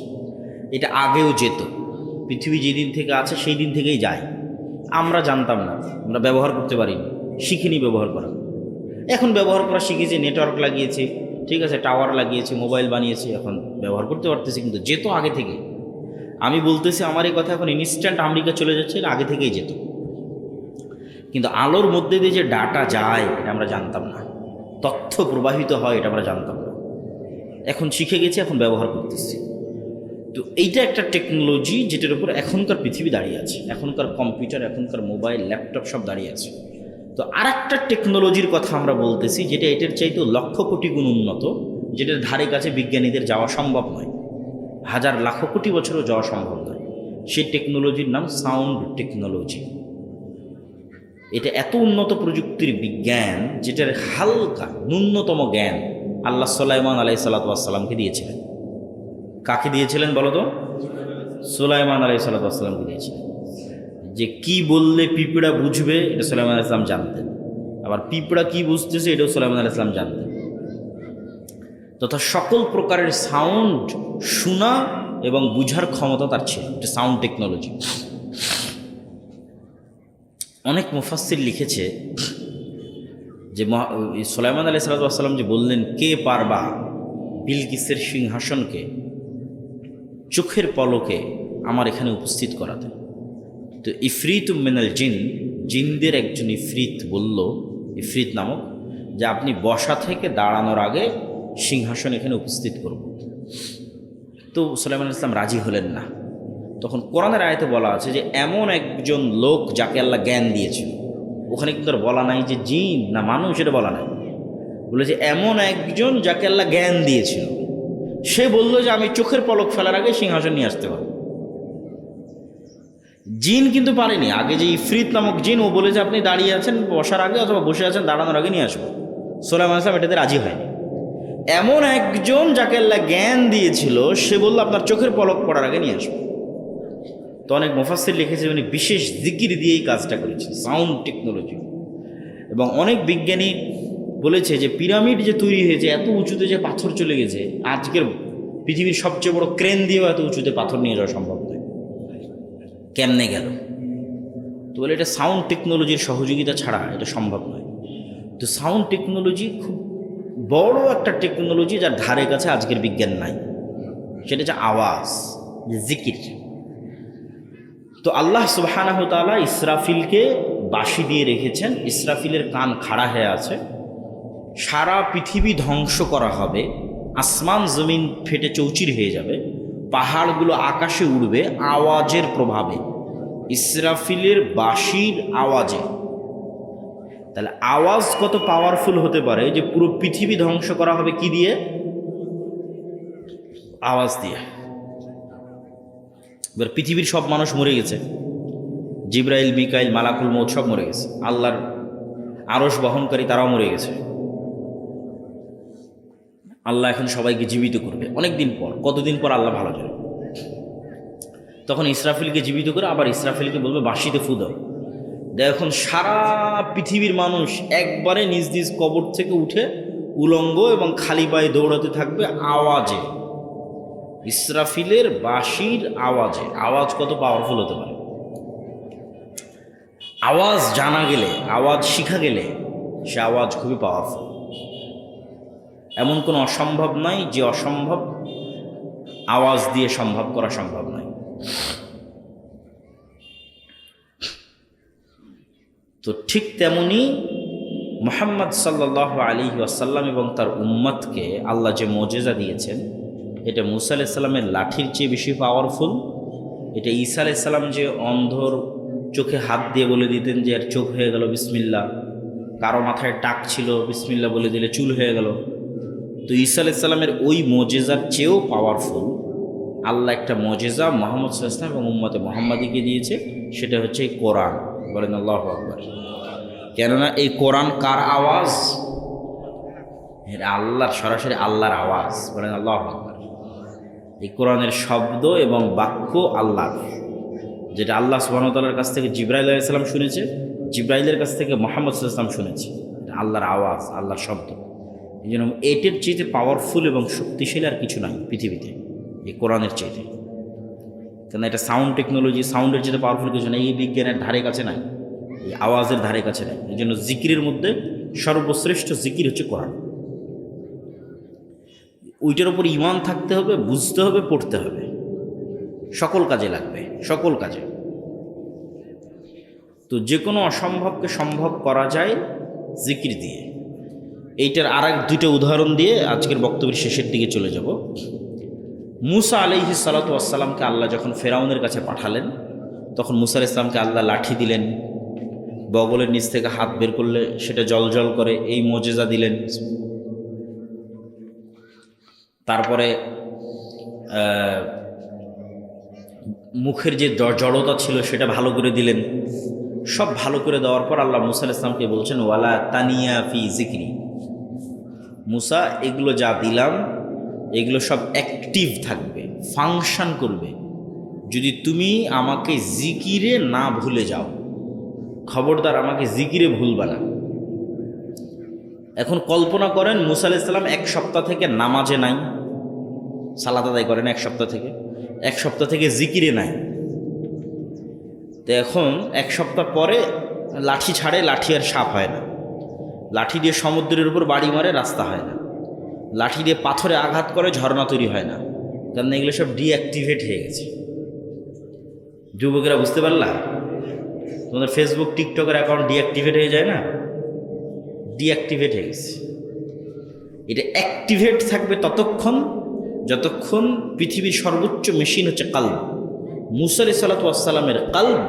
এটা আগেও যেত, পৃথিবী যেদিন থেকে আছে সেই দিন থেকেই যায়। আমরা জানতাম না, আমরা ব্যবহার করতে পারিনি, শিখিনি ব্যবহার করা। এখন ব্যবহার করা শিখেছি, নেটওয়ার্ক লাগিয়েছি, ঠিক আছে, টাওয়ার লাগিয়েছি, মোবাইল বানিয়েছি, এখন ব্যবহার করতে পারতেছি। কিন্তু যেত আগে থেকে। আমি বলতেছি আমার এই কথা এখন ইনস্ট্যান্ট আমেরিকা চলে যাচ্ছে, এটা আগে থেকেই যেত। কিন্তু আলোর মধ্যে দিয়ে যে ডাটা যায়, এটা আমরা জানতাম না। তথ্য প্রবাহিত হয়, এটা আমরা জানতাম না। এখন শিখে গেছি, এখন ব্যবহার করতেছি। তো এইটা একটা টেকনোলজি যেটার উপর এখনকার পৃথিবী দাঁড়িয়ে আছে, এখনকার কম্পিউটার, এখনকার মোবাইল, ল্যাপটপ সব দাঁড়িয়ে আছে। তো আর একটা টেকনোলজির কথা আমরা বলতেছি, যেটা এটার চাইতেও লক্ষ কোটি গুণ উন্নত, যেটার ধারে কাছে বিজ্ঞানীদের যাওয়া সম্ভব নয়, হাজার লাখ কোটি বছরও যাওয়া সম্ভব নয়। সেই টেকনোলজির নাম সাউন্ড টেকনোলজি। এটা এত উন্নত প্রযুক্তির বিজ্ঞান, যেটার হালকা ন্যূনতম জ্ঞান আল্লাহ সুলাইমান আলাইহিস সালাতু দিয়েছিলেন। কাকে দিয়েছিলেন বলো তো? সুলাইমান আলাইহিস সালাতু দিয়েছিলেন। যে কি বললে পিঁপড়া বুঝবে এটা সুলাইমান আলাইহিস সালাম জানতেন, আবার পিঁপড়া কি বুঝতেছে এটাও সুলাইমান আলাইহিস সালাম জানতেন। তথা সকল প্রকারের সাউন্ড শোনা এবং বুঝার ক্ষমতা তার ছিল। এটা সাউন্ড টেকনোলজি। অনেক মুফাসসির লিখেছে যে সুলাইমান আলাইহিস সালাম যে বললেন, কে পারবা বিলকিসের সিংহাসনকে চোখের পলকে আমার এখানে উপস্থিত করাতে। তো ইফরিত মিনাল জিন, জিনদের একজন ইফরিত বলল, ইফরিত নামক, যে আপনি বসা থেকে দাঁড়ানোর আগে সিংহাসন এখানে উপস্থিত করব। তো সুলাইমান আলাইহিস সালাম রাজি হলেন না। তখন কোরআনের আয়াতে বলা আছে যে এমন একজন লোক যাকে আল্লাহ জ্ঞান দিয়েছিল। ওখানে কিন্তু আর বলা নাই যে জিন না মানুষ, এটা বলা নাই, বলেছে এমন একজন যাকে আল্লাহ জ্ঞান দিয়েছিল। সে বলল যে আমি চোখের পলক ফেলার আগে সিংহাসন নিয়ে আসতে পারব। জিন কিন্তু পারেনি। আগে যে ইফরিত নামক জিন, ও বলে যে আপনি দাঁড়িয়ে আছেন বসার আগে, অথবা বসে আছেন দাঁড়ানোর আগে নিয়ে আসবো। সুলাইমান আলাইহিস সালাম এটাতে রাজি হয়নি। এমন একজন যাকে আল্লাহ জ্ঞান দিয়েছিল, সে বলল আপনার চোখের পলক পড়ার আগে নিয়ে আসবো। তো অনেক মুফাসসির লিখেছে উনি বিশেষ জিকির দিয়েই কাজটা করেছেন, সাউন্ড টেকনোলজি। এবং অনেক বিজ্ঞানী বলেছে যে পিরামিড যে তৈরি হয়েছে, এত উঁচুতে যে পাথর চলে গেছে, আজকের পৃথিবীর সবচেয়ে বড় ক্রেন দিয়েও এত উঁচুতে পাথর নিয়ে যাওয়া সম্ভব নয়। কেমনে গেল? তো বলে এটা সাউন্ড টেকনোলজির সহযোগিতা ছাড়া এটা সম্ভব নয়। তো সাউন্ড টেকনোলজি খুব বড় একটা টেকনোলজি, যার ধারে কাছে আজকের বিজ্ঞান নাই। সেটা হচ্ছে আওয়াজ, যে জিকির। তো আল্লাহ সুবহানাহু ওয়া তাআলা ইসরাফিলকে বাঁশি দিয়ে রেখেছেন। ইসরাফিলের কান খাড়া হয়ে আছে। সারা পৃথিবী ধ্বংস করা হবে, আসমান জমিন ফেটে চৌচির হয়ে যাবে, পাহাড়গুলো আকাশে উড়বে আওয়াজের প্রভাবে, ইসরাফিলের বাঁশির আওয়াজে। তাহলে আওয়াজ কত পাওয়ারফুল হতে পারে যে পুরো পৃথিবী ধ্বংস করা হবে কি দিয়ে? আওয়াজ দিয়ে। এবার পৃথিবীর সব মানুষ মরে গেছে, জিব্রাইল, মিকাইল, মালাকুল মৌত সব মরে গেছে, আল্লাহর আরশ বহনকারী তারাও মরে গেছে। আল্লাহ এখন সবাইকে জীবিত করবে অনেক দিন পর। কতদিন পর আল্লাহ ভালো জানে। তখন ইসরাফিলকে জীবিত করে আবার ইসরাফিলকে বলবে বাঁশিতে ফু দাও। এখন সারা পৃথিবীর মানুষ একবারে নিজ নিজ কবর থেকে উঠে উলঙ্গ এবং খালি পায়ে দৌড়াতে থাকবে আওয়াজে, ইসরাফিলের বাঁশির আওয়াজে। আওয়াজ কত পাওয়ারফুল হতে পারে! আওয়াজ জানা গেলে, আওয়াজ শিখা গেলে, সে আওয়াজ খুবই পাওয়ারফুল। এমন কোনো অসম্ভব নাই যে অসম্ভব আওয়াজ দিয়ে সম্ভব করা সম্ভব নয়। তো ঠিক তেমনি মুহাম্মদ সাল্লাল্লাহু আলাইহি ওয়াসাল্লাম এবং তার উম্মতকে আল্লাহ যে মুজিজা দিয়েছেন, এটা মুসা আলাইহিস সালামের লাঠির চেয়ে বেশি পাওয়ারফুল। এটা ঈসা আলাইহিস সালাম যে অন্ধর চোখে হাত দিয়ে বলে দিতেন যে এর চোখ হয়ে গেল বিসমিল্লাহ, কারো মাথায় টাক ছিল বিসমিল্লাহ বলে দিলে চুল হয়ে গেল। তো ঈসা আলাইহিস সালামের ওই মুজিজার চেয়েও পাওয়ারফুল আল্লাহ একটা মুজিজা মুহাম্মদ সাল্লাল্লাহু আলাইহি ওয়াসাল্লাম এবং উম্মতে মুহাম্মাদিকে দিয়েছে। সেটা হচ্ছে এই কোরআন। বলেন আল্লাহু আকবার। কেননা এই কোরআন কার আওয়াজ? এটা আল্লাহর, সরাসরি আল্লাহর আওয়াজ। বলেন আল্লাহু আকবার। এই কোরআনের শব্দ এবং বাক্য আল্লাহর, যেটা আল্লাহ সুবহানাহু ওয়া তাআলার কাছ থেকে জিবরাইল আলাইহিস সালাম শুনেছে, জিবরাইলের কাছ থেকে মুহাম্মদ সাল্লাল্লাহু আলাইহি ওয়াসাল্লাম শুনেছে। এটা আল্লাহর আওয়াজ, আল্লাহর শব্দ। এই জন্য এটির চেয়ে পাওয়ারফুল এবং শক্তিশালী আর কিছু নাই পৃথিবীতে এই কোরআনের চেয়ে। কেন এটা সাউন্ড টেকনোলজি, সাউন্ডের চেয়ে পাওয়ারফুল কিছু নাই। এই বিজ্ঞানের ধারে কাছে নাই, এই আওয়াজের ধারে কাছে নাই। এই জন্য জিকিরের মধ্যে সর্বশ্রেষ্ঠ জিকির হচ্ছে কোরআন। ওইটার উপর ঈমান থাকতে হবে, বুঝতে হবে, পড়তে হবে, সকল কাজে লাগবে, সকল কাজে। তো যে কোনো অসম্ভবকে সম্ভব করা যায় জিকির দিয়ে। এইটার আর এক দুইটা উদাহরণ দিয়ে আজকের বক্তব্যের শেষের দিকে চলে যাব। মুসা আলাইহিস সালাতু ওয়াস সালামকে আল্লাহ যখন ফেরাউনের কাছে পাঠালেন, তখন মুসা আলাইহিস সালামকে আল্লাহ লাঠি দিলেন, বগলের নিচ থেকে হাত বের করলে সেটা জলজল করে, এই মোজেজা দিলেন। তারপরে মুখের যে জড়তা ছিল সেটা ভালো করে দিলেন। সব ভালো করে দেওয়ার পর আল্লাহ মুসা আলাইহিস সালামকে বলছেন, ওয়ালা তানিয়া ফি যিকরি, মুসা এগুলো যা দিলাম এগুলো সব অ্যাক্টিভ থাকবে, ফাংশন করবে যদি তুমি আমাকে জিকিরে না ভুলে যাও। খবরদার আমাকে জিকিরে ভুলবা না। এখন কল্পনা করেন মুসা আলাইহিস সালাম এক সপ্তাহ থেকে নামাজে নাই, সালাত আদায় করেন এক সপ্তাহ থেকে জিকিরে নাই। তো এখন এক সপ্তাহ পরে লাঠি ছাড়ে, লাঠি আর সাপ হয় না। লাঠি দিয়ে সমুদ্রের উপর বাড়ি মারে, রাস্তা হয় না। লাঠি দিয়ে পাথরে আঘাত করে, ঝর্ণা তৈরি হয় না, কারণ এগুলো সব ডিঅ্যাক্টিভেট হয়ে গেছে। যুবকেরা বুঝতে পারলা? তোমাদের ফেসবুক টিকটকের অ্যাকাউন্ট ডিঅ্যাক্টিভেট হয়ে যায় না? ডিঅ্যাক্টিভেট হয়ে গেছে। এটা অ্যাক্টিভেট থাকবে ততক্ষণ যতক্ষণ পৃথিবীর সর্বোচ্চ মেশিন হচ্ছে কালব। মুসা আলাইহিস সালাতু ওয়াস সালামের কালব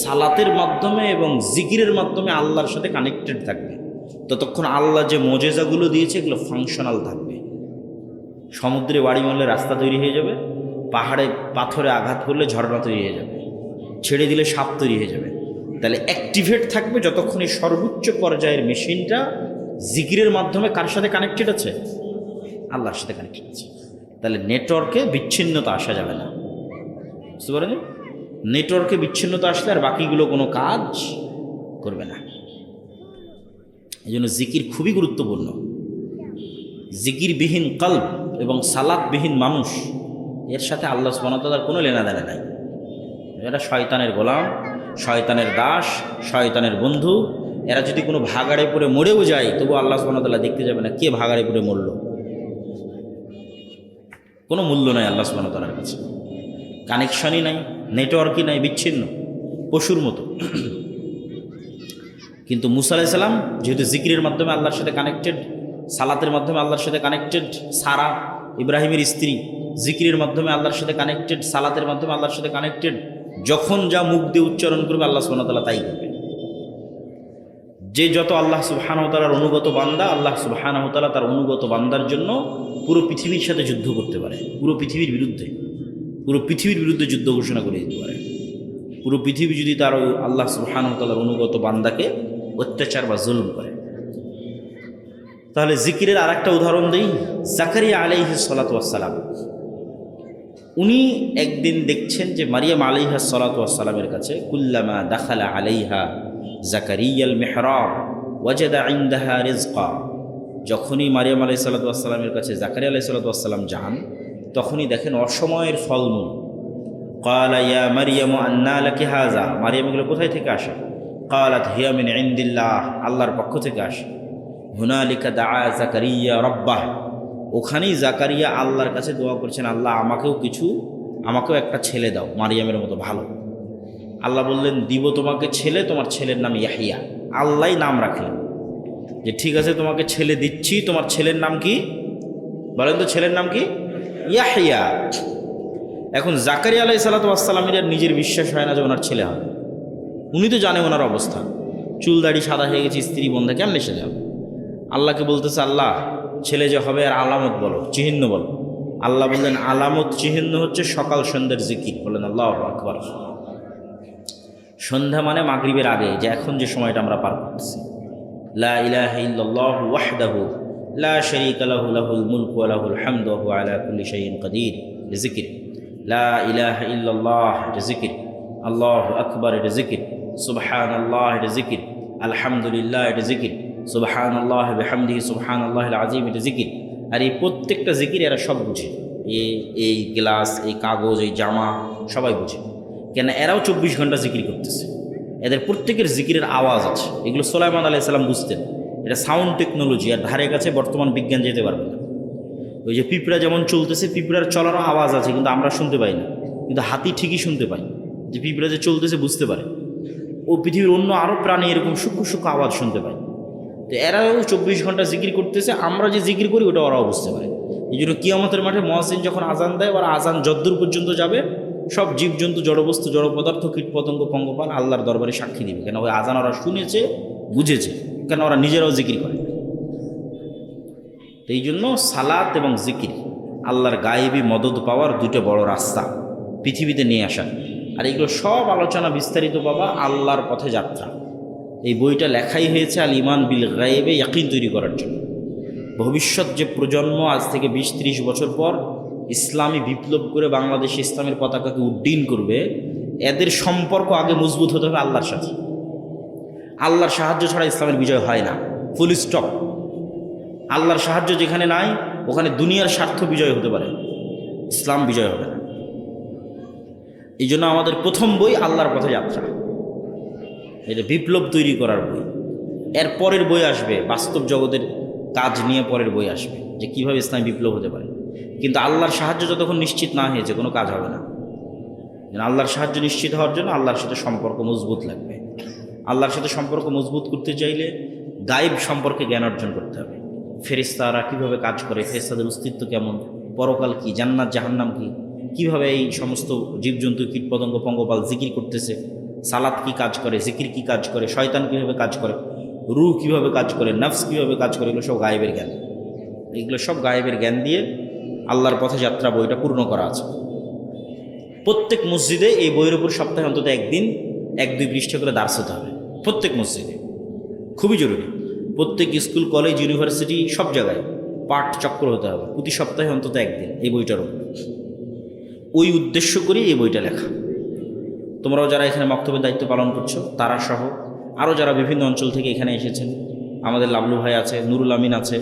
সালাতের মাধ্যমে এবং জিকিরের মাধ্যমে আল্লাহর সাথে কানেক্টেড থাকবে, ততক্ষণ আল্লাহ যে মোজেজাগুলো দিয়েছে এগুলো ফাংশনাল থাকবে। সমুদ্রে বাড়ি মারলে রাস্তা তৈরি হয়ে যাবে, পাহাড়ে পাথরে আঘাত করলে ঝর্ণা তৈরি হয়ে যাবে, ছেড়ে দিলে সাপ তৈরি হয়ে যাবে। তাহলে অ্যাক্টিভেট থাকবে যতক্ষণ এই সর্বোচ্চ পর্যায়ের মেশিনটা জিকিরের মাধ্যমে কার সাথে কানেক্টেড আছে? আল্লাহর সাথে কানেক্টেড আছে। তাহলে নেটওয়ার্কে বিচ্ছিন্নতা আসা যাবে না, বুঝতে পারেন? নেটওয়ার্কে বিচ্ছিন্নতা আসলে আর বাকিগুলো কোনো কাজ করবে না। এই জন্য জিকির খুবই গুরুত্বপূর্ণ। জিকিরবিহীন কলব এবং সালাতবিহীন মানুষ, এর সাথে আল্লাহ সুবহানাহু ওয়া তাআলার কোনো লেনাদেনা নাই। এরা শয়তানের গোলাম, শয়তানের দাস, শয়তানের বন্ধু। এরা যদি কোনো ভাগাড়ে পড়ে মরেও যায় তবু আল্লাহ সুবহানাহু ওয়া তাআলা দেখতে যাবে না কে ভাগাড়ে পড়ে মরল। কোনো মূল্য নাই আল্লাহ সুবহানাহু ওয়া তাআলার কাছে। কানেকশনই নাই, নেটওয়ার্কই নাই, বিচ্ছিন্ন, পশুর মতো। কিন্তু মুসা আলাইহিস সালাম যেহেতু জিকিরের মাধ্যমে আল্লাহর সাথে কানেক্টেড, সালাতের মাধ্যমে আল্লাহর সাথে কানেক্টেড, সারা ইব্রাহিমের স্ত্রী জিকিরের মাধ্যমে আল্লাহর সাথে কানেক্টেড, সালাতের মাধ্যমে আল্লাহর সাথে কানেক্টেড। যখন যা মুখ দিয়ে উচ্চারণ করবে আল্লাহ সুবহানাহু ওয়া তাআলা তাই করবে। যে যত আল্লাহ সুবহানাহু ওয়া তাআলার অনুগত বান্দা, আল্লাহ সুবহানাহু ওয়া তাআলা তার অনুগত বান্দার জন্য পুরো পৃথিবীর সাথে যুদ্ধ করতে পারে, পুরো পৃথিবীর বিরুদ্ধে যুদ্ধ ঘোষণা করে দিতে পারে। পুরো পৃথিবী যদি তার আল্লাহ সুবহানাহু ওয়া তাআলার অনুগত বান্দাকে অত্যাচার বা জুলুম করে। তাহলে জিকিরের আর একটা উদাহরণ দিই। জাকারিয়া আলাইহিস সালাতু ওয়াস সালাম, উনি একদিন দেখছেন যে মারিয়াম আলাইহিস সালাতু ওয়াস সালামের কাছে কুল্লামা দাখালা আলাইহা জাকারিয়াল মিহরাব ওয়াজাদা ইনদাহা রিজকা, যখনই মারিয়াম আলাইহিস সালাতু ওয়াস সালামের কাছে জাকারিয়া আলাইহিস সালাতু ওয়াস সালাম যান তখনই দেখেন অসময়ের ফলমূল। ক্বালা ইয়া মারিয়ামু আন্না লাকি হাযা, মারিয়াম এগুলো কোথায় থেকে আসে? ক্বালাত হিয়া মিন ইনদিল্লাহ, আল্লাহর পক্ষ থেকে আসে। হুনালিকা দাআ জাকারিয়া রাব্বাহ, ওখানেই জাকারিয়া আল্লাহর কাছে দোয়া করছেন, আল্লাহ আমাকেও একটা ছেলে দাও মারিয়ামের মতো ভালো। আল্লাহ বললেন দিব তোমাকে ছেলে, তোমার ছেলের নাম ইয়াহিয়া। আল্লাহই নাম রাখলেন যে ঠিক আছে তোমাকে ছেলে দিচ্ছি, তোমার ছেলের নাম কি বলেন তো? ছেলের নাম কি? ইয়াহিয়া। এখন জাকারিয়া আলাইহিস সালাতু ওয়াস সালামের নিজের বিশ্বাস হয় না যে ওনার ছেলে হবে। উনি তো জানে ওনার অবস্থা, চুল দাড়ি সাদা হয়ে গেছে, স্ত্রী বন্ধা, কেমন এসে যাবে? আল্লাহকে বলতেছে আল্লাহ ছেলে যে হবে আর আলামত বলো, চিহ্ন বলো। আল্লাহ বললেন আলামত চিহ্ন হচ্ছে সকাল সন্ধ্যার জিকির। বলেন আল্লাহু আকবার। সন্ধ্যা মানে মাগরিবের আগে, যে এখন যে সময়টা আমরা পার করতেছি। লা ইলাহা ইল্লাল্লাহু ওয়াহদাহু লা শারীকা লাহু লাহুল মুলকু ওয়া লাহুল হামদু ওয়া হুয়া আলা কুল্লি শাইইন কাদির, জিকির। লা ইলাহা ইল্লাল্লাহ, এটা জিকির। আল্লাহু আকবার, এটা জিকির। সুবহানাল্লাহ, এটা জিকির। আলহামদুলিল্লাহ, এটা জিকির। সুবহানাল্লাহ বিহামদিহি সুবহানাল্লাহিল আযীম, এটা জিকির। আর এই প্রত্যেকটা জিকির এরা সব বুঝে। এই গ্লাস, এই কাগজ, এই জামা সবাই বুঝে। কেন? এরাও 24 ঘন্টা জিকির করতেছে। এদের প্রত্যেকের জিকিরের আওয়াজ আছে। এগুলো সুলাইমান আলাইহিস সালাম বুঝতেন। এটা সাউন্ড টেকনোলজি, আর ধারে কাছে বর্তমান বিজ্ঞান যেতে পারবে না। ওই যে পিঁপড়া যেমন চলতেছে, পিঁপড়ার চলারও আওয়াজ আছে কিন্তু আমরা শুনতে পাই না, কিন্তু হাতি ঠিকই শুনতে পাই যে পিঁপড়া যে চলতেছে, বুঝতে পারে। ও পৃথিবীর অন্য আরও প্রাণী এরকম সূক্ষ্ম আওয়াজ শুনতে পায়। তো এরাও 24 ঘন্টা জিকির করতেছে, আমরা যে জিকির করি ওটা ওরাও বুঝতে পারে। এই জন্য কিয়ামতের মাঠে মুয়াজ্জিন যখন আজান দেয়, ওরা আজান যদ্দূর পর্যন্ত যাবে সব জীবজন্তু, জড়বস্তু, জড় পদার্থ, কীট পতঙ্গ, পঙ্গপাল আল্লাহর দরবারে সাক্ষী দিবে। কেন? ওই আজান ওরা শুনেছে, বুঝেছে, কেন ওরা নিজেরাও জিকির করে। এই জন্য সালাত এবং জিকির আল্লাহর গায়েবী মদদ পাওয়ার দুটো বড় রাস্তা পৃথিবীতে নিয়ে আসা। আর এগুলো সব আলোচনা বিস্তারিত পাবা আল্লাহর পথে যাত্রা। এই বইটা লেখাই হয়েছে আল ইমান বিল গায়েবে ইয়াকিন তৈরি করার জন্য। ভবিষ্যৎ যে প্রজন্ম আজ থেকে 20-30 বছর পর ইসলামী বিপ্লব করে বাংলাদেশে ইসলামের পতাকাকে উড্ডীন করবে, এদের সম্পর্ক আগে মজবুত হতে হবে আল্লাহর সাথে। আল্লাহর সাহায্য ছাড়া ইসলামের বিজয় হয় না, ফুল স্টপ। আল্লাহর সাহায্য যেখানে নাই ওখানে দুনিয়ার স্বার্থ বিজয় হতে পারে, ইসলাম বিজয় হবে না। এই জন্য আমাদের প্রথম বই আল্লাহর পথে যাত্রা, এটা বিপ্লব তৈরি করার বই। এর পরের বই আসবে বাস্তব জগতের কাজ নিয়ে, পরের বই আসবে যে কীভাবে ইসলামী বিপ্লব হতে পারে। কিন্তু আল্লাহর সাহায্য যতক্ষণ নিশ্চিত না হয়েছে কোনো কাজ হবে না। আল্লাহর সাহায্য নিশ্চিত হওয়ার জন্য আল্লাহর সাথে সম্পর্ক মজবুত লাগবে। আল্লাহর সাথে সম্পর্ক মজবুত করতে চাইলে গায়েব সম্পর্কে জ্ঞান অর্জন করতে হবে। ফেরেশতারা কীভাবে কাজ করে, ফেরেশতাদের অস্তিত্ব কেমন, পরকাল কি, জান্নাত জাহান্নাম কি, কীভাবে এই সমস্ত জীবজন্তু, কীটপতঙ্গ, পঙ্গপাল জিকির করতেছে, সালাত কি কাজ করে, জিকির কি কাজ করে, শয়তান কীভাবে কাজ করে, রূহ কীভাবে কাজ করে, নফস কীভাবে কাজ করে, এগুলো সব গায়েবের জ্ঞান। এগুলো সব গায়েবের জ্ঞান দিয়ে আল্লাহর পথে যাত্রা বইটা পূর্ণ করা আছে। প্রত্যেক মসজিদে এই বইয়ের উপর সপ্তাহে অন্তত একদিন 1-2 পৃষ্ঠা করে দার্স হতে হবে, প্রত্যেক মসজিদে, খুবই জরুরি। প্রত্যেক স্কুল, কলেজ, ইউনিভার্সিটি সব জায়গায় পাঠ চক্র হতে হবে, প্রতি সপ্তাহে অন্তত একদিন এই বইটার উপর। ওই উদ্দেশ্য করেই এই বইটা লেখা। তোমরাও যারা এখানে বক্তব্যের দায়িত্ব পালন করছো তারা সহ আরও যারা বিভিন্ন অঞ্চল থেকে এখানে এসেছেন, আমাদের লাবলু ভাই আছে, নুরুল আমিন আছে,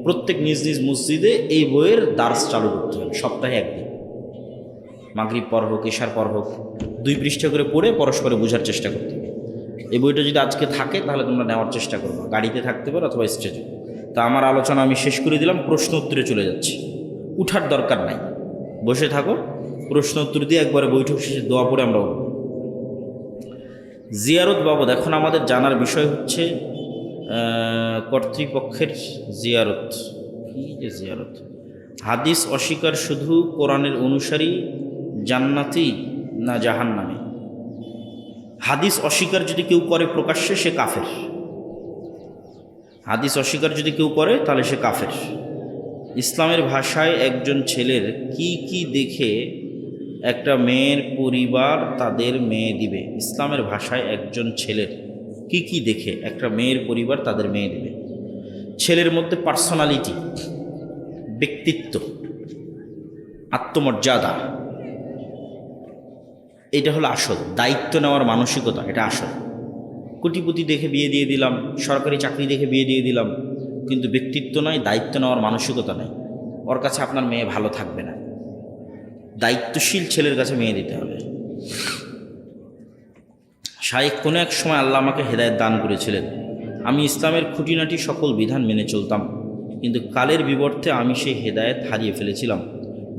প্রত্যেক নিজ নিজ মসজিদে এই বইয়ের দার্স চালু করতে হবে সপ্তাহে একদিন। মাগরিব পর হোক, এশার পর হোক, 2 পৃষ্ঠা করে পড়ে পরস্পরে বোঝার চেষ্টা করতে হবে। এই বইটা যদি আজকে থাকে তাহলে তোমরা নেওয়ার চেষ্টা করবো, গাড়িতে থাকতে পারো অথবা স্টেজে। তা আমার আলোচনা আমি শেষ করে দিলাম, প্রশ্ন উত্তরে চলে যাচ্ছি। উঠার দরকার নাই, বসে থাকো, প্রশ্ন উত্তর দিয়ে একবারে বৈঠক শেষে দোয়া পড়ে আমরা উঠব। জিয়ারত বাবদ এখন আমাদের জানার বিষয় হচ্ছে কর্তৃপক্ষের জিয়ারত। কি যে জিয়ারত? হাদিস অস্বীকার শুধু কোরআনের অনুসারী জান্নাতি না জাহান্নামে? হাদিস অস্বীকার যদি কেউ করে প্রকাশ্যে সে কাফের। হাদিস অস্বীকার যদি কেউ করে তাহলে সে কাফের। ইসলামের ভাষায় একজন ছেলের কি কি দেখে একটা মেয়ের পরিবার তাদের মেয়ে দিবে? ইসলামের ভাষায় একজন ছেলের কি কি দেখে একটা মেয়ের পরিবার তাদের মেয়ে দিবে? ছেলের মধ্যে পার্সোনালিটি, ব্যক্তিত্ব, আত্মমর্যাদা, এটা হলো আসল। দায়িত্ব নেওয়ার মানসিকতা, এটা আসল। কোটিপতি দেখে বিয়ে দিয়ে দিলাম, সরকারি চাকরি দেখে বিয়ে দিয়ে দিলাম, কিন্তু ব্যক্তিত্ব নয়, দায়িত্ব নেওয়ার মানসিকতা নেই, ওর কাছে আপনার মেয়ে ভালো থাকবে না। দায়িত্বশীল ছেলের কাছে মেয়ে দিতে হবে। শায়েখ কোনো এক সময় আল্লাহ আমাকে হেদায়েত দান করেছিলেন, আমি ইসলামের খুঁটিনাটি সকল বিধান মেনে চলতাম, কিন্তু কালের বিবর্তে আমি সেই হেদায়েত হারিয়ে ফেলেছিলাম।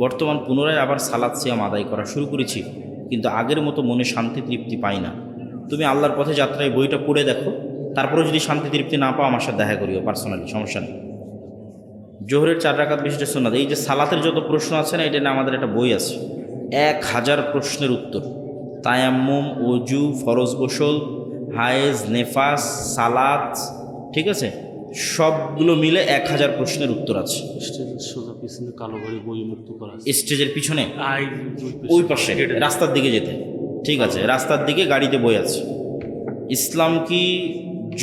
বর্তমান পুনরায় আবার সালাত সিয়াম আদায় করা শুরু করেছি, কিন্তু আগের মতো মনে শান্তি তৃপ্তি পাই না। তুমি আল্লাহর পথে যাত্রায় বইটা পড়ে দেখো, তারপরে যদি শান্তি তৃপ্তি না পাও আমার সাথে দেখা করিও পার্সোনালি, সমস্যা নেই। জোহরের 4 রাকাত বিশিষ্ট সুন্নাত। এই যে সালাতের যত প্রশ্ন আছে না, এটা না আমাদের একটা বই আছে 1000 প্রশ্নের উত্তর। তায়াম্মুম, ওজু, ফরজ গোসল, হায়েজ, নেফাস, সালাত, ঠিক আছে, সবগুলো মিলে 1000 প্রশ্নের উত্তর আছে। স্টেজের পিছনে ওই পাশে রাস্তার দিকে যেতে, ঠিক আছে, রাস্তার দিকে গাড়িতে বই আছে। ইসলাম কি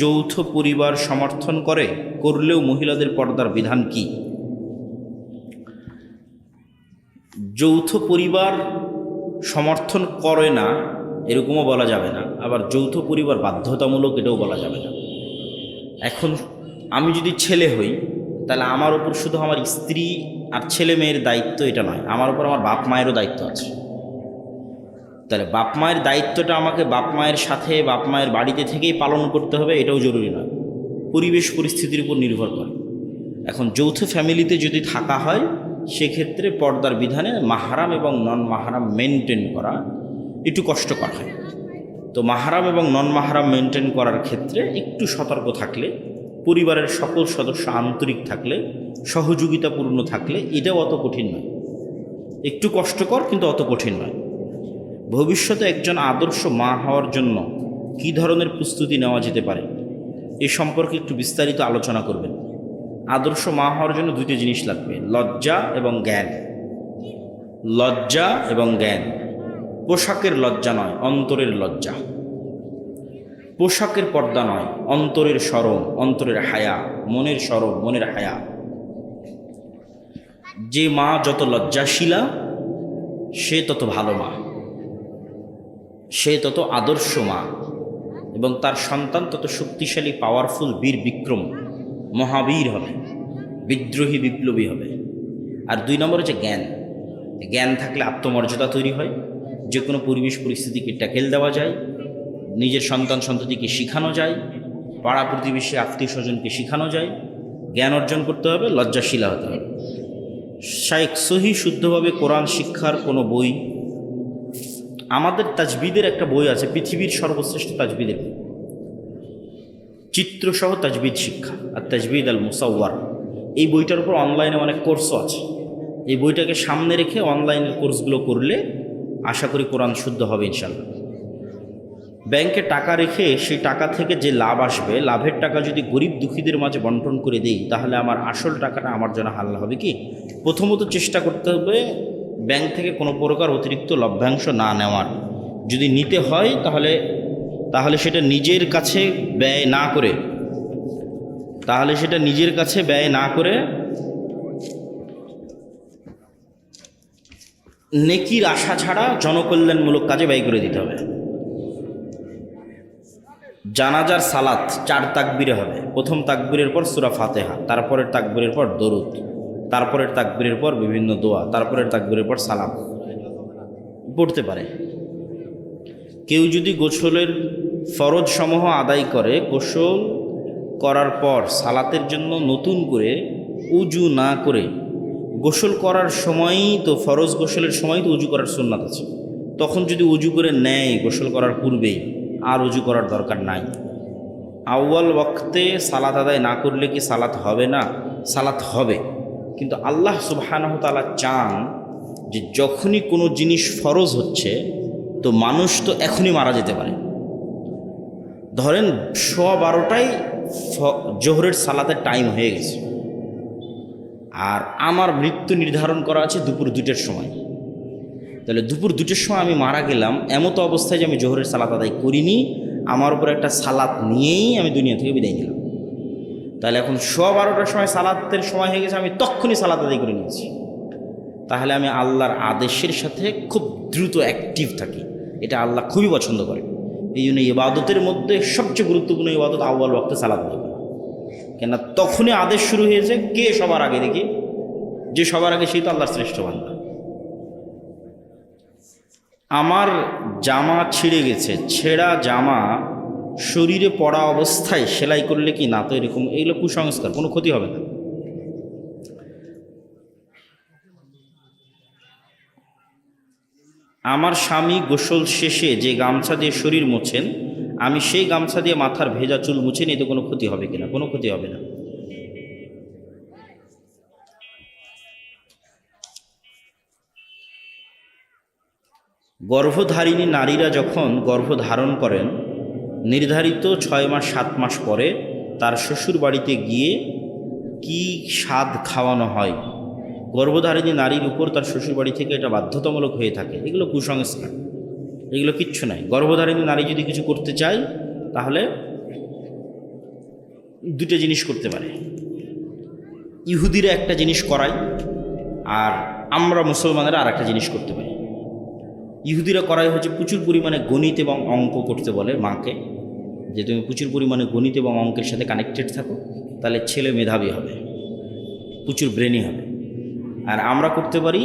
যৌথ পরিবার সমর্থন করে? করলেও মহিলাদের পর্দার বিধান কি? যৌথ পরিবার সমর্থন করে না এরকমও বলা যাবে না, আবার যৌথ পরিবার বাধ্যতামূলক এটাও বলা যাবে না। এখন আমি যদি ছেলে হই তাহলে আমার উপর শুধু আমার স্ত্রী আর ছেলে মেয়ের দায়িত্ব এটা নয়, আমার উপর আমার বাপ মায়েরও দায়িত্ব আছে। তাহলে বাপ মায়ের দায়িত্বটা আমাকে বাপ মায়ের সাথে বাপ মায়ের বাড়িতে থেকেই পালন করতে হবে এটাও জরুরি নয়, পরিবেশ পরিস্থিতির উপর নির্ভর করে। এখন যৌথ ফ্যামিলিতে যদি থাকা হয় সেক্ষেত্রে পর্দার বিধানে মাহরাম এবং নন মাহরাম মেনটেন করা একটু কষ্টকর হয়। তো মাহরাম এবং নন মাহরাম মেনটেন করার ক্ষেত্রে একটু সতর্ক থাকলে পরিবারের সকল সদস্য আন্তরিক থাকলে, সহযোগিতাপূর্ণ থাকলে এটাও অত কঠিন নয়। একটু কষ্টকর কিন্তু অত কঠিন নয়। ভবিষ্যতে একজন আদর্শ মা হওয়ার জন্য কী ধরনের প্রস্তুতি নেওয়া যেতে পারে এ সম্পর্কে একটু বিস্তারিত আলোচনা করবেন। আদর্শ মা হওয়ার জন্য দুইটি জিনিস লাগবে, লজ্জা এবং জ্ঞান। লজ্জা এবং জ্ঞান। পোশাকের লজ্জা নয়, অন্তরের লজ্জা। পোশাকের পর্দা নয়, অন্তরের শরম, অন্তরের হায়া, মনের শরম, মনের হায়া। যে মা যত লজ্জাশীলা সে তত ভালো মা, সে তত আদর্শ মা, এবং তার সন্তান তত শক্তিশালী, পাওয়ারফুল, বীর বিক্রম, মহাবীর হবে, বিদ্রোহী, বিপ্লবী হবে। আর 2 নম্বরে যে জ্ঞান। জ্ঞান থাকলে আত্মমর্যাদা তৈরি হয়, যে কোনো পরিবেশ পরিস্থিতিকে ট্যাকেল দেওয়া যায়, নিজের সন্তান সন্ততিকে শেখানো যায়, পাড়া প্রতিবেশী আত্মীয় স্বজনকে শেখানো যায়। জ্ঞান অর্জন করতে হবে, লজ্জাশীলা হতে হবে। সহি শুদ্ধভাবে কোরআন শিক্ষার কোনো বই, আমাদের তাজবিদের একটা বই আছে, পৃথিবীর সর্বশ্রেষ্ঠ তাজবিদের বই, চিত্রসহ তাজবিদ শিক্ষা, আর তাজবিদ আল মুসাওয়ার। এই বইটার উপর অনলাইনে অনেক কোর্সও আছে। এই বইটাকে সামনে রেখে অনলাইনের কোর্সগুলো করলে আশা করি কোরআন শুদ্ধ হবে ইনশাল্লাহ। ব্যাংকে টাকা রেখে সেই টাকা থেকে যে লাভ আসবে, লাভের টাকা যদি গরিব দুঃখীদের মাঝে বন্টন করে দেই, তাহলে আমার আসল টাকাটা আমার জন্য হালাল হবে কি? প্রথমত চেষ্টা করতে হবে ব্যাংক থেকে কোনো প্রকার অতিরিক্ত লভ্যাংশ না নেওয়ার। যদি নিতে হয় তাহলে সেটা নিজের কাছে ব্যয় না করে নেকির আশা ছাড়া জনকল্যাণমূলক কাজে ব্যয় করে দিতে হবে। জানাজার সালাত 4 তাকবীরে হবে। প্রথম তাকবীরের পর সূরা ফাতিহা, তারপরের তাকবীরের পর দরুদ, তারপরের তাকবীরের পর বিভিন্ন দোয়া, তারপরের তাকবীরের পর সালাম পড়তে পারে। কেউ যদি গোসলের ফরজ সমূহ আদায় করে, গোসল করার পর সালাতের জন্য নতুন করে উজু না করে, গোসল করার সময়ই তো, ফরজ গোসলের সময় তো উজু করার সুন্নাত আছে, তখন যদি উজু করে নেয় গোসল করার পূর্বেই, আর উজু করার দরকার নাই। আউয়াল ওয়াক্তে সালাত আদায় না করলে কি সালাত হবে না? সালাত হবে, কিন্তু আল্লাহ সুবহানাহু ওয়া তাআলা চান যে যখনই কোনো জিনিস ফরজ হচ্ছে, তো মানুষ তো এখনই মারা যেতে পারে। ধরেন 12:15টায় জোহরের সালাতের টাইম হয়ে গেছে, আর আমার মৃত্যু নির্ধারণ করা আছে দুপুর 2টার সময়। তাহলে দুপুর 2টার সময় আমি মারা গেলাম, এমতো অবস্থায় যে আমি জোহরের সালাত আদায় করিনি, আমার উপর একটা সালাত নিয়েই আমি দুনিয়া থেকে বিদায় নিলাম। তাহলে এখন 12:15টার সময় সালাতের সময় হয়ে গেছে, আমি তখনই সালাত আদায় করে নিয়েছি। তাহলে আমি আল্লাহর আদেশের সাথে খুব দ্রুত অ্যাক্টিভ থাকি, এটা আল্লাহ খুবই পছন্দ করে। এই জন্য ইবাদতের মধ্যে সবচেয়ে গুরুত্বপূর্ণ ইবাদত আউয়াল ওয়াক্তে সালাত আদায় করা। কেন তখনই আদেশ শুরু হয়েছে, কে সবার আগে দেখি? যে সবার আগে সেই তো আল্লাহর শ্রেষ্ঠ বান্দা। আমার জামা ছিঁড়ে গেছে, ছেঁড়া জামা শরীরে পড়া অবস্থায় সেলাই করলে কি না? তো এরকম এইগুলো কুসংস্কার, কোনো ক্ষতি হবে না। আমার স্বামী গোসল শেষে যে গামছা দিয়ে শরীর মোছেন, আমি সেই গামছা দিয়ে মাথার ভেজা চুল মুছেন, এতে কোনো ক্ষতি হবে কিনা? কোনো ক্ষতি হবে না। গর্ভধারিণী নারীরা যখন গর্ভধারণ করেন, নির্ধারিত 6 মাস 7 মাস পরে তার শ্বশুর বাড়িতে গিয়ে কি স্বাদ খাওয়ানো হয়, গর্ভধারিণী নারীর উপর তার শ্বশুর বাড়ি থেকে এটা বাধ্যতামূলক হয়ে থাকে। এগুলো কুসংস্কার, এগুলো কিচ্ছু নাই। গর্ভধারিণী নারী যদি কিছু করতে চায়, তাহলে 2টা জিনিস করতে পারে। ইহুদিরা একটা জিনিস করায়, আর আমরা মুসলমানেরা আর একটা জিনিস করতে পারি। ইহুদিরা করাই হচ্ছে প্রচুর পরিমাণে গণিত এবং অঙ্ক করতে বলে মাকে, যে তুমি প্রচুর পরিমাণে গণিত এবং অঙ্কের সাথে কানেক্টেড থাকো, তাহলে ছেলে মেধাবী হবে, প্রচুর ব্রেনি হবে। আর আমরা করতে পারি,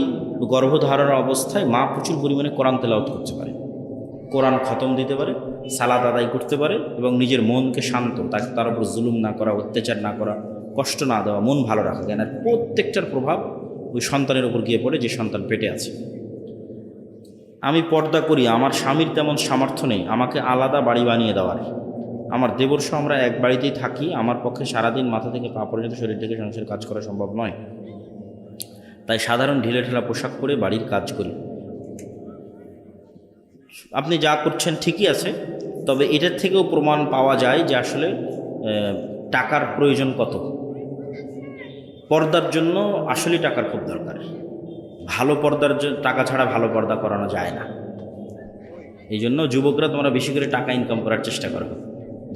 গর্ভধারণ অবস্থায় মা প্রচুর পরিমাণে কোরআন তেলাওয়াত করতে পারে, কোরআন খতম দিতে পারে, সালাত আদায় করতে পারে, এবং নিজের মনকে শান্ত, তার উপর জুলুম না করা, অত্যাচার না করা, কষ্ট না দেওয়া, মন ভালো রাখা। কেন প্রত্যেকটার প্রভাব ওই সন্তানের উপর গিয়ে পড়ে যে সন্তান পেটে আছে। আমি পর্দা করি, আমার স্বামীর তেমন সামর্থ্য নেই আমাকে আলাদা বাড়ি বানিয়ে দেওয়ার। আমার দেবর সহ আমরা এক বাড়িতেই থাকি, আমার পক্ষে সারাদিন মাথা থেকে পা পর্যন্ত শরীর থেকে সংসারের কাজ করা সম্ভব নয়, তাই সাধারণ ঢিলেঢালা পোশাক পরে বাড়ির কাজ করি। আপনি যা করছেন ঠিকই আছে, তবে এটার থেকেও প্রমাণ পাওয়া যায় যে আসলে টাকার প্রয়োজন কত। পর্দার জন্য আসলে টাকার খুব দরকার। ভালো পর্দার টাকা ছাড়া ভালো পর্দা করানো যায় না। এই জন্য যুবকরা তোমরা বেশি করে টাকা ইনকাম করার চেষ্টা করো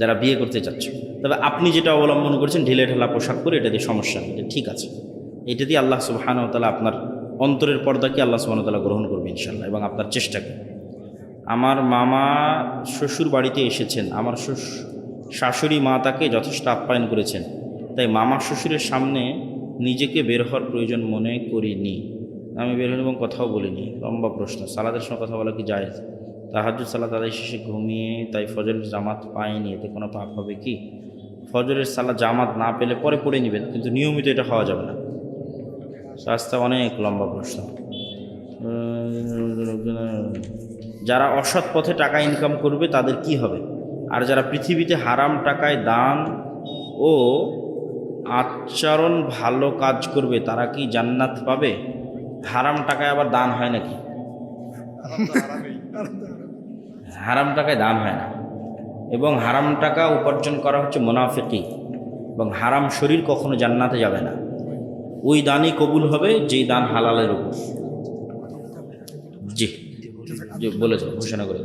যারা বিয়ে করতে চাচ্ছ। তবে আপনি যেটা অবলম্বন করছেন ঢিলেঢালা পোশাক পরে, এটা দিয়ে সমস্যা নেই, ঠিক আছে। এটা দিয়ে আল্লাহ সুবহানাহু ওয়া তাআলা আপনার অন্তরের পর্দাকে আল্লাহ সুবহানাহু ওয়া তাআলা গ্রহণ করবে ইনশাআল্লাহ, এবং আপনার চেষ্টাকে। আমার মামা শ্বশুর বাড়িতে এসেছেন, আমার শাশুড়ি মা তাকে যথেষ্ট আপ্যায়ন করেছেন, তাই মামা শ্বশুরের সামনে নিজেকে বের হওয়ার প্রয়োজন মনে করিনি। আমি বের হইনি এবং কথাও বলিনি। লম্বা প্রশ্ন। সালাদের সময় কথা বলা কি জায়েজ? তাহাজ্জুদ সালাত আদায় শেষে ঘুমিয়ে তাই ফজরের জামাত পায়নি, এতে কোনো পাপ হবে কি? ফজরের সালাত জামাত না পেলে পরে পড়ে নেবেন, কিন্তু নিয়মিত এটা হওয়া যাবে না। রাস্তা অনেক লম্বা প্রশ্ন। যারা অসৎ পথে টাকা ইনকাম করবে তাদের কি হবে? আর যারা পৃথিবীতে হারাম টাকায় দান ও আচরণ ভালো কাজ করবে তারা কি জান্নাত পাবে? হারাম টাকায় আবার দান হয় নাকি? হারাম টাকায় দান হয় না, এবং হারাম টাকা উপার্জন করা হচ্ছে মুনাফিকি, এবং হারাম শরীর কখনো জান্নাতে যাবে না। ওই দানই কবুল হবে যেই দান হালালের উপর। জি জি বলেছেন, ঘোষণা করে।